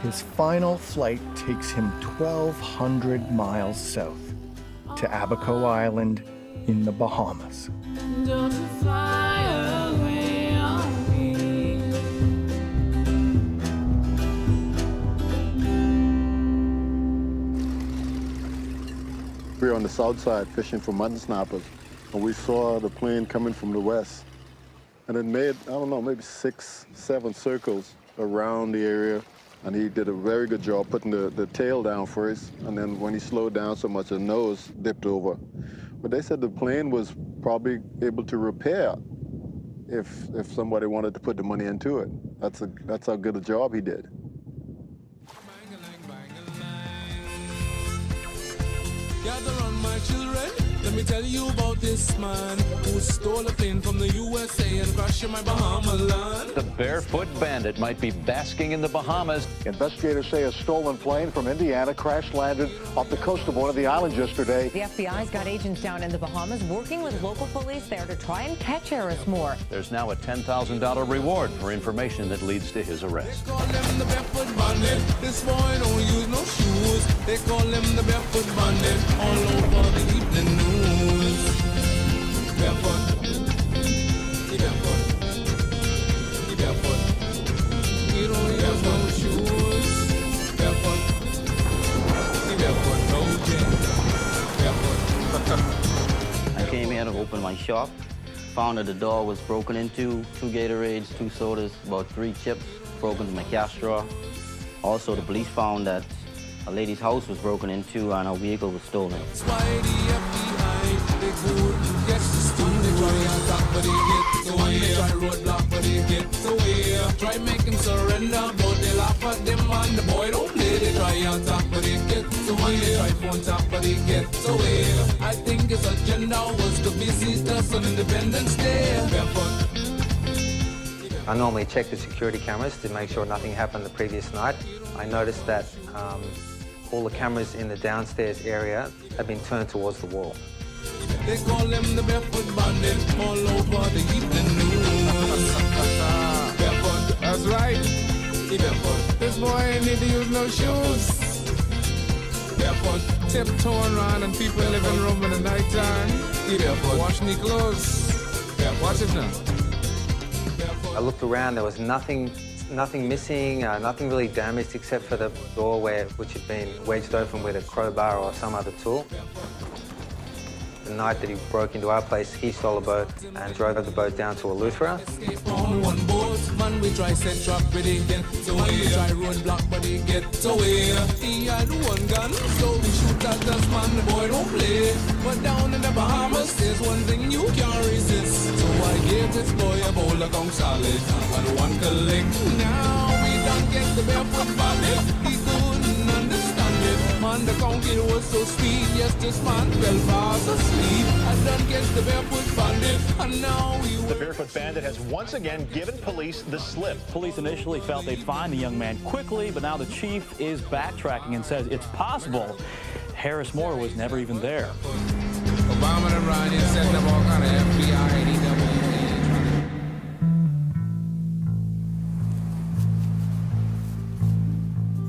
His final flight takes him 1,200 miles south to Abaco Island in the Bahamas. Don't you fly away on me. We were on the south side fishing for mutton snappers, and we saw the plane coming from the west. And it made, I don't know, maybe 6, 7 circles around the area. And he did a very good job putting the tail down first, and then when he slowed down so much, the nose dipped over. But they said the plane was probably able to repair if somebody wanted to put the money into it. That's how good a job he did. Gather on my children, the Let me tell you about this man who stole a plane from the USA and crashed in my Bahama land. The Barefoot Bandit might be basking in the Bahamas. Investigators say a stolen plane from Indiana crash-landed off the coast of one of the islands yesterday. The FBI's got agents down in the Bahamas working with local police there to try and catch Harris Moore. There's now a $10,000 reward for information that leads to his arrest. They call him the Barefoot Bandit. This boy don't use no shoes. They call him the Barefoot Bandit. All over the evening news. Barefoot. The Barefoot. The Barefoot. He don't use no shoes. Barefoot. The Barefoot. No jeans. Barefoot. I came here to open my shop. Found that the door was broken into, 2 Gatorades, 2 sodas, about 3 chips broken into my cash drawer. Also, the police found that a lady's house was broken into and her vehicle was stolen. That's why the FBI, they could get the steam. They try on top, but they get away. They try roadblock, but they get away. Try make him surrender, but they laugh at them and the boy don't play. They try on top, but they get away. They try phone top, but they get away. I think his agenda was to visit us on Independence Day. Barefoot. I normally check the security cameras to make sure nothing happened the previous night. I noticed that all the cameras in the downstairs area have been turned towards the wall. They call him the Barefoot Bandit all over the evening news. Barefoot, that's right. The Barefoot. This boy ain't need to use no shoes. Barefoot, tiptoeing around in people's living room in the nighttime. The Barefoot, washing the clothes. Barefoot, watch it now. I looked around, there was nothing missing, nothing really damaged except for the doorway which had been wedged open with a crowbar or some other tool. The night that he broke into our place, he stole a boat and drove the boat down to Eleuthera. On one boat, man, we try set trap, but he get away. We try roadblock, but he get away. He had one gun, so we shoot at us, man, the boy don't play. But down in the Bahamas, there's one thing you can't resist. So I gave this boy a bowl of gong salad and one collect. Now we don't get the Barefoot Bandit. He couldn't understand it. Man, the conking was so sweet. Yes, this man fell fast asleep. I done get the Barefoot Bandit, and now we... The Barefoot Bandit has once again given police the slip. Police initially felt they'd find the young man quickly, but now the chief is backtracking and says it's possible Harris Moore was never even there. Obama and Ryan setting up all kind of FBI and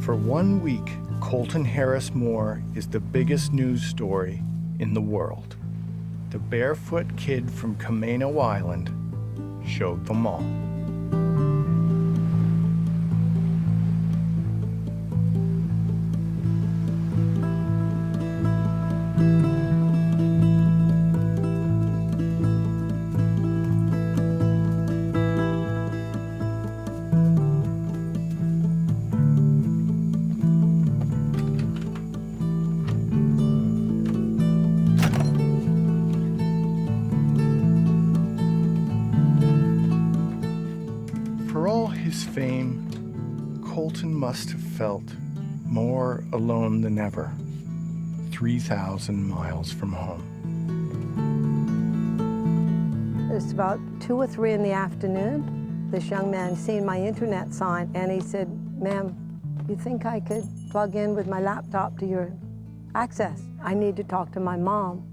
For 1 week, Colton Harris Moore is the biggest news story in the world. The barefoot kid from Camano Island showed them all. For all his fame, Colton must have felt more alone than ever, 3,000 miles from home. It's about 2 or 3 in the afternoon. This young man seen my internet sign and he said, "Ma'am, you think I could plug in with my laptop to your access? I need to talk to my mom.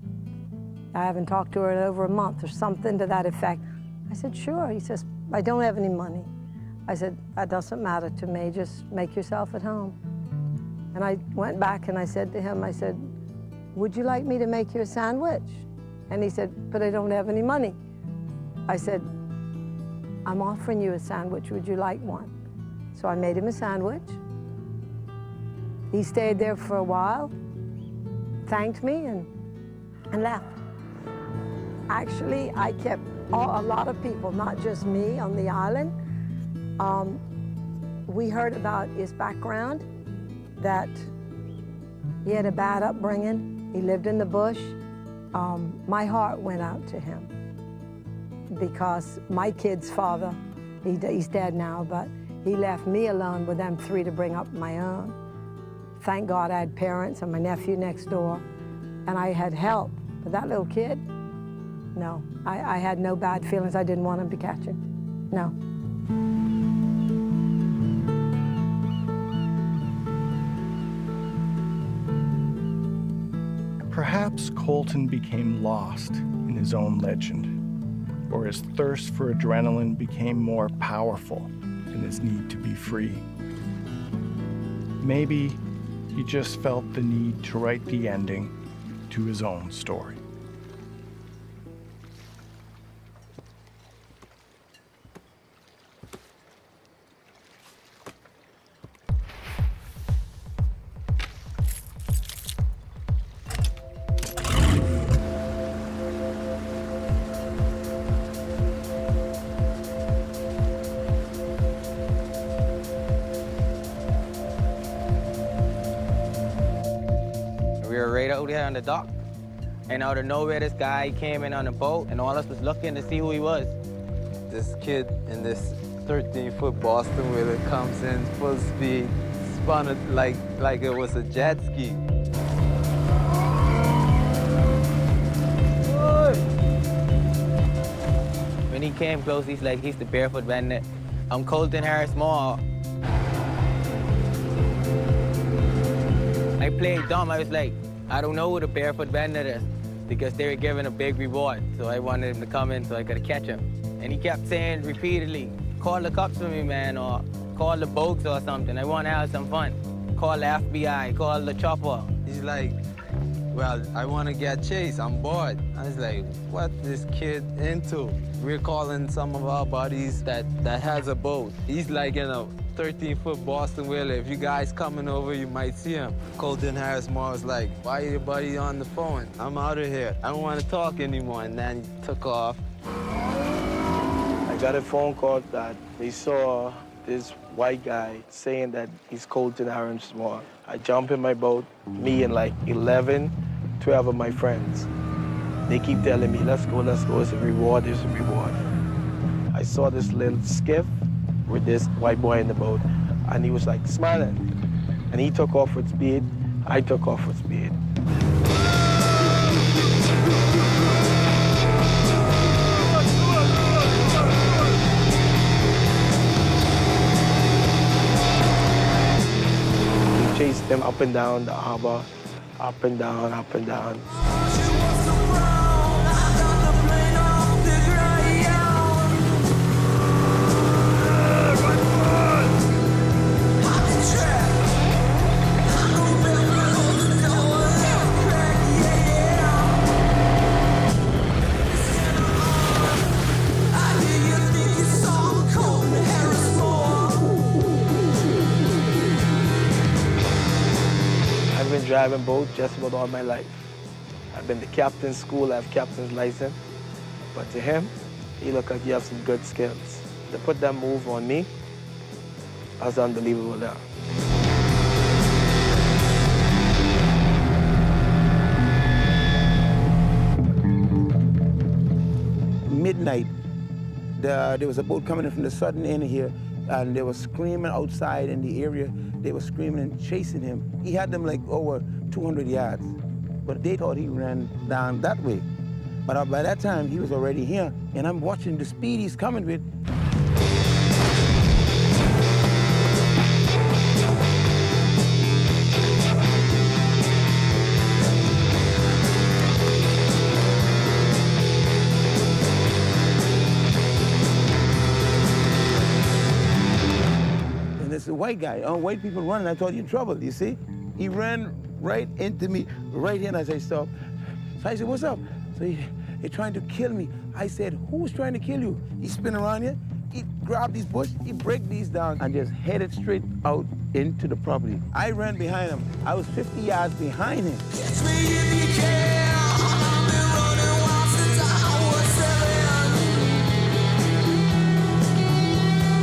I haven't talked to her in over a month," or something to that effect. I said, "Sure." He says, "I don't have any money." I said, "That doesn't matter to me, just make yourself at home." And I went back and I said to him, I said, "Would you like me to make you a sandwich?" And he said, "But I don't have any money." I said, "I'm offering you a sandwich, would you like one?" So I made him a sandwich. He stayed there for a while, thanked me and left. Actually, I kept a lot of people, not just me, on the island. We heard about his background, that he had a bad upbringing. He lived in the bush. My heart went out to him because my kid's father, he's dead now, but he left me alone with them 3 to bring up my own. Thank God I had parents and my nephew next door, and I had help But that little kid, no. I had no bad feelings. I didn't want him to catch him. No. Perhaps Colton became lost in his own legend, or his thirst for adrenaline became more powerful than his need to be free. Maybe he just felt the need to write the ending to his own story. We were right out here on the dock, and out of nowhere, this guy came in on a boat, and all of us was looking to see who he was. This kid in this 13-foot Boston whaler comes in full speed, spun it like it was a jet ski. When he came close, he's like, he's the Barefoot Bandit. I'm Colton Harris Moore. I played dumb. I was like, I don't know who the Barefoot Bandit is, because they were giving a big reward. So I wanted him to come in so I could catch him. And he kept saying repeatedly, call the cops for me, man, or call the boats or something. I want to have some fun. Call the FBI, call the chopper. He's like, well, I want to get chased. I'm bored. I was like, what this kid into? We're calling some of our buddies that has a boat. He's like in a 13-foot Boston whaler. If you guys coming over, you might see him. Colton Harris Moore was like, why are your buddy on the phone? I'm out of here. I don't want to talk anymore. And then he took off. I got a phone call that they saw this white guy saying that he's Colton Harris Moore. I jump in my boat, me and like 11, 12 of my friends. They keep telling me, let's go, it's a reward, there's a reward. I saw this little skiff with this white boy in the boat, and he was like smiling. And he took off with speed, I took off with speed. We chased them up and down the harbor, up and down, up and down. I've been driving boats just about all my life. I've been to captain's school, I have captain's license. But to him, he looked like he have some good skills. To put that move on me, that's unbelievable now. Midnight, there was a boat coming in from the southern end here, and they were screaming outside in the area. They were screaming and chasing him. He had them like over 200 yards, but they thought he ran down that way. But by that time, he was already here, and I'm watching the speed he's coming with. It's a white guy. White people running, I thought you're in trouble, you see? He ran right into me, right here, as I stopped. So I said, what's up? So he's trying to kill me. I said, who's trying to kill you? He spin around here, he grabbed these bushes, he break these down, and just headed straight out into the property. I ran behind him. I was 50 yards behind him. Catch me if you can. I've been running wild since I was 7.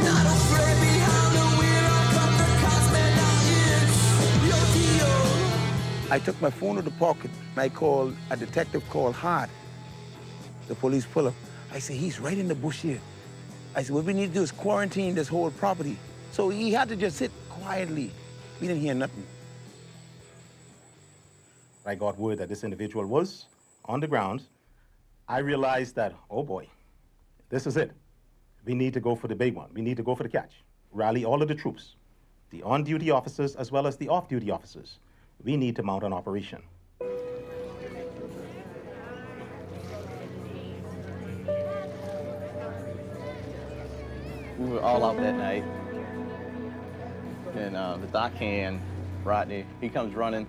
Not afraid behind the wheel, I cut the cops, man, now it's your deal. I took my phone out of the pocket, and I called, a detective called Hart. The police pull up. I said, he's right in the bush here. I said, what we need to do is quarantine this whole property. So he had to just sit quietly. We didn't hear nothing. I got word that this individual was on the ground, I realized that, oh boy, this is it. We need to go for the big one. We need to go for the catch. Rally all of the troops, the on-duty officers as well as the off-duty officers. We need to mount an operation. We were all out that night. And the dockhand, Rodney, he comes running.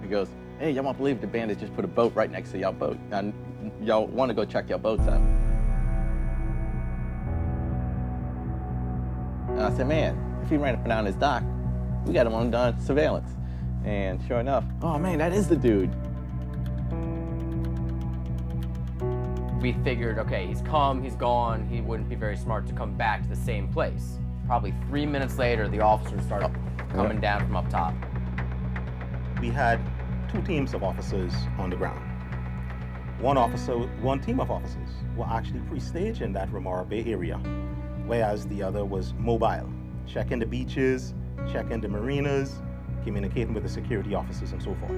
He goes, hey, y'all won't believe the bandits just put a boat right next to y'all boat. And y'all want to go check y'all boats out. And I said, man, if he ran up and down this dock, we got him on surveillance. And sure enough, oh man, that is the dude. We figured, okay, he's come, he's gone, he wouldn't be very smart to come back to the same place. Probably 3 minutes later, the officers started coming down from up top. We had 2 teams of officers on the ground. One team of officers were actually pre-staged in that Ramora Bay area, whereas the other was mobile, checking the beaches, checking the marinas, communicating with the security officers and so forth.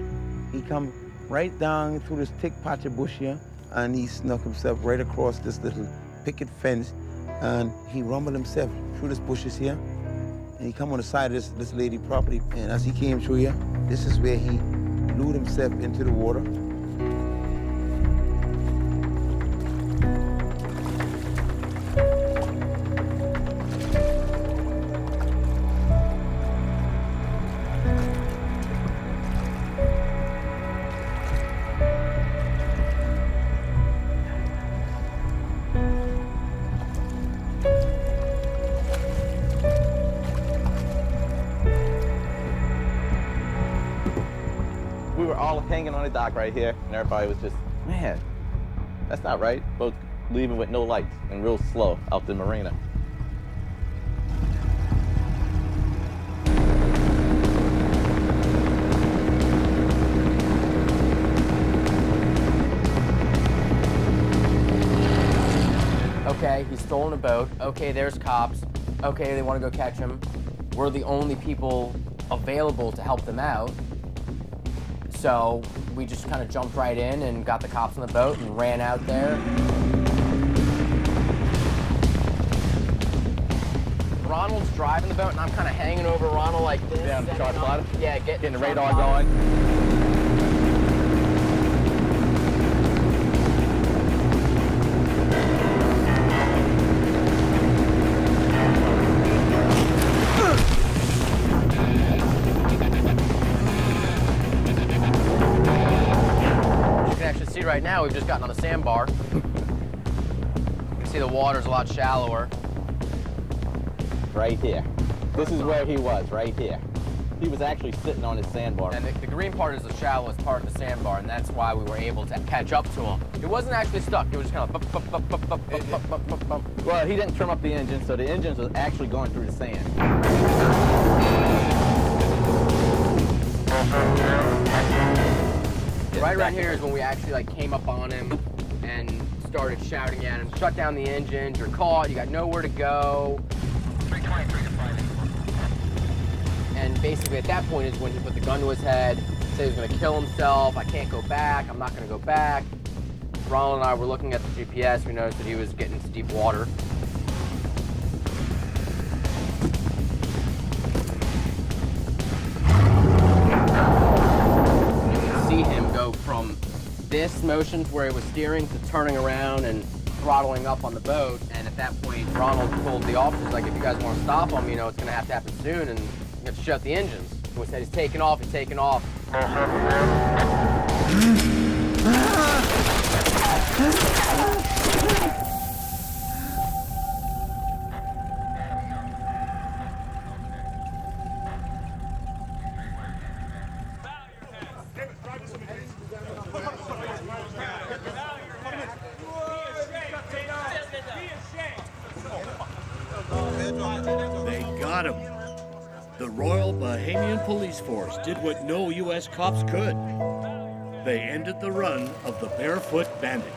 He come right down through this thick patch of bush here, and he snuck himself right across this little picket fence, and he rumbled himself through this bushes here, and he come on the side of this lady property, and as he came through here, this is where he lured himself into the water. We were all hanging on the dock right here, and everybody was just, man, that's not right. Both leaving with no lights and real slow out the marina. Okay, he's stolen a boat. Okay, there's cops. Okay, they want to go catch him. We're the only people available to help them out. So we just kind of jumped right in and got the cops on the boat and ran out there. Ronald's driving the boat and I'm kind of hanging over Ronald like this. Down the chart bottom? Yeah, getting the radar going. Right now, we've just gotten on the sandbar. You can see the water's a lot shallower. Right here. This is where he was, right here. He was actually sitting on his sandbar. And the green part is the shallowest part of the sandbar, and that's why we were able to catch up to him. It wasn't actually stuck. It was just kind of Well, he didn't trim up the engine, so the engines was actually going through the sand. Right around here is when we actually came up on him and started shouting at him, shut down the engines, you're caught, you got nowhere to go. 323 to find him. And basically at that point is when he put the gun to his head, said he was gonna kill himself, I can't go back, I'm not gonna go back. Ronald and I were looking at the GPS, we noticed that he was getting into deep water. See him go from this motion to where he was steering to turning around and throttling up on the boat. And at that point, Ronald told the officers, like, if you guys want to stop him, you know, it's going to happen soon, and you have to shut the engines. So we said, he's taking off, he's taking off. They got him. The Royal Bahamian Police Force did what no U.S. cops could. They ended the run of the Barefoot Bandit.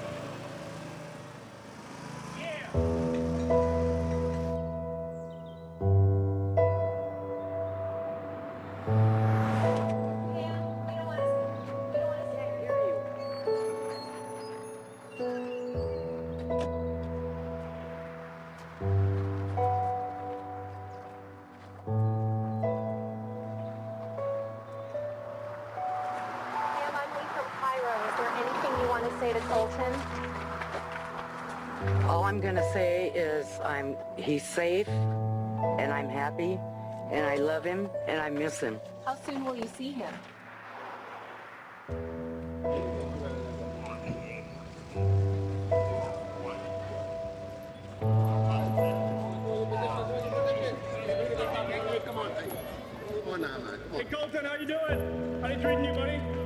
say to Colton? All I'm gonna say is he's safe, and I'm happy, and I love him, and I miss him. How soon will you see him? Hey, Colton, how you doing? How you treating you, buddy?